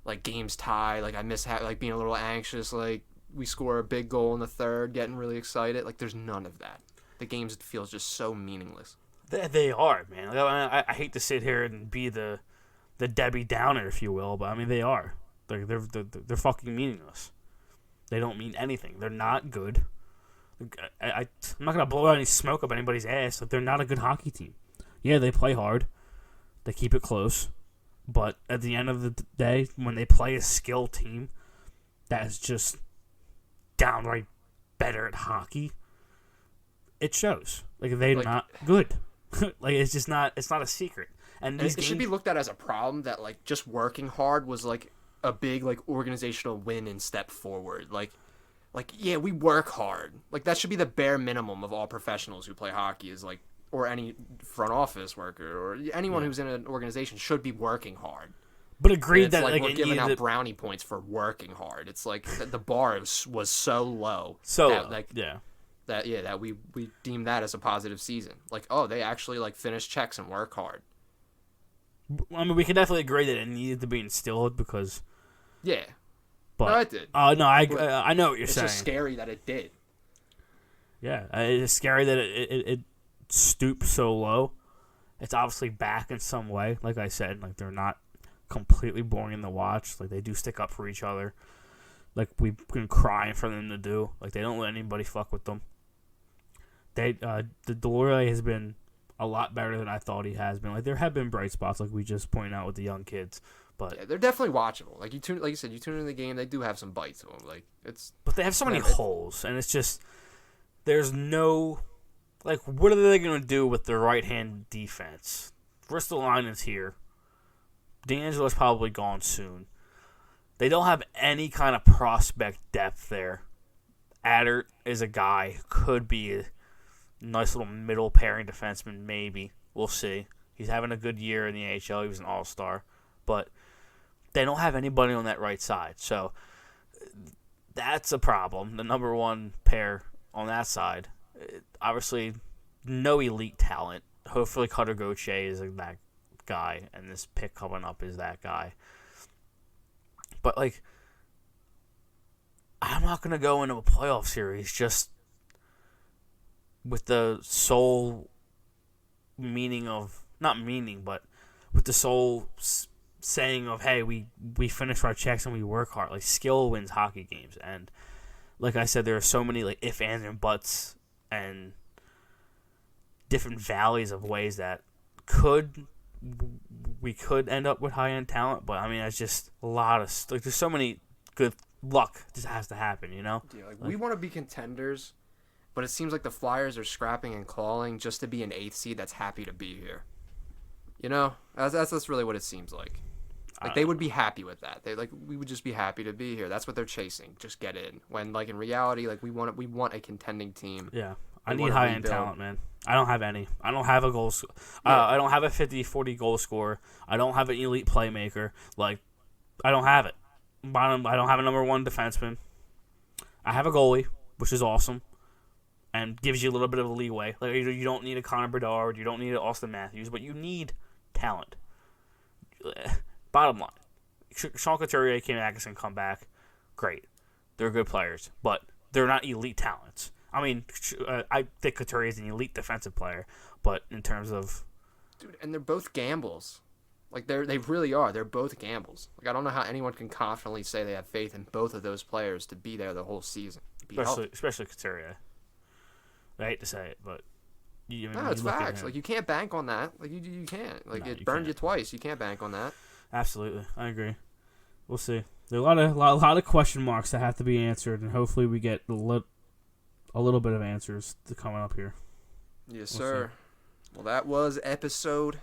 Speaker 2: Like, games tie. Like, I miss, being a little anxious. Like, we score a big goal in the third, getting really excited. Like, there's none of that. The games feels just so meaningless.
Speaker 3: They are, man. I hate to sit here and be the Debbie Downer, if you will, but I mean they are. They're fucking meaningless. They don't mean anything. They're not good. I'm not gonna blow any smoke up anybody's ass. Like, they're not a good hockey team. Yeah, they play hard. They keep it close, but at the end of the day, when they play a skilled team that is just downright better at hockey, it shows. Like, they're not good. Like, it's just not. It's not a secret. And
Speaker 2: it should be looked at as a problem that, like, just working hard was, like, a big, like, organizational win and step forward. Like, yeah, we work hard. Like, that should be the bare minimum of all professionals who play hockey is, like, or any front office worker or anyone who's in an organization should be working hard.
Speaker 3: But agreed that,
Speaker 2: like, we're giving out brownie points for working hard. It's like the bar was so low. That we deem that as a positive season. Like, oh, they actually, like, finish checks and work hard.
Speaker 3: I mean, we can definitely agree that it needed to be instilled because...
Speaker 2: Yeah.
Speaker 3: But,
Speaker 2: no, it did.
Speaker 3: I know what you're saying.
Speaker 2: It's just scary that it did.
Speaker 3: Yeah, it's scary that it stooped so low. It's obviously back in some way. Like I said, like, they're not completely boring to watch. Like, they do stick up for each other. Like, we've been crying for them to do. Like, they don't let anybody fuck with them. The Delorier has been a lot better than I thought he has been. Like, there have been bright spots, like we just pointed out with the young kids, but
Speaker 2: yeah, they're definitely watchable. Like, you said, you tune into the game, they do have some bite to them. Like,
Speaker 3: but they have so many holes, and it's just there's no, like, what are they gonna do with their right hand defense? Ristolainen's here. D'Angelo's probably gone soon. They don't have any kind of prospect depth there. Adert is a guy, could be a nice little middle pairing defenseman, maybe. We'll see. He's having a good year in the AHL. He was an all-star. But they don't have anybody on that right side. So that's a problem. The number one pair on that side. Obviously, no elite talent. Hopefully Cutter Gauthier is that guy, and this pick coming up is that guy. But, like, I'm not going to go into a playoff series just with the sole meaning of, not meaning, but with the sole saying of, hey, we finish our checks and we work hard. Like, skill wins hockey games. And like I said, there are so many, like, ifs, ands, and buts and different valleys of ways that we could end up with high-end talent. But, I mean, it's just a lot of, like, there's so many good luck just has to happen, you know?
Speaker 2: Yeah, like, we want to be contenders, but it seems like the Flyers are scrapping and clawing just to be an 8th seed that's happy to be here. You know, that's really what it seems like. Like they would be happy with that. We would just be happy to be here. That's what they're chasing. Just get in. When like in reality, like we want a contending team.
Speaker 3: Yeah. I need high end talent, man. I don't have any. I don't have a goal. I don't have a 50-40 goal scorer. I don't have an elite playmaker. Like, I don't have it. I don't have a number one defenseman. I have a goalie, which is awesome, and gives you a little bit of a leeway. Like you don't need a Connor Bedard, you don't need an Austin Matthews, but you need talent. Bottom line, Sean Couturier, Cam Atkinson come back, great. They're good players, but they're not elite talents. I mean, I think Couturier is an elite defensive player, but in terms of...
Speaker 2: Dude, and they're both gambles. Like, they really are. They're both gambles. Like, I don't know how anyone can confidently say they have faith in both of those players to be there the whole season.
Speaker 3: Especially Couturier. I hate to say it, but...
Speaker 2: No, it's facts. Like, you can't bank on that. Like, you can't. Like, it burned you twice. You can't bank on that.
Speaker 3: Absolutely. I agree. We'll see. There are a lot of question marks that have to be answered, and hopefully we get a little bit of answers coming up here.
Speaker 2: Yes, sir. Well, that was episode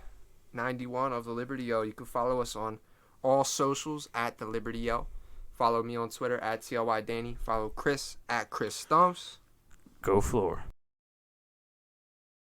Speaker 2: 91 of the Liberty Yo. You can follow us on all socials at the Liberty Yo. Follow me on Twitter at TLYDanny. Follow Chris at Chris Stumps.
Speaker 3: Go Floor.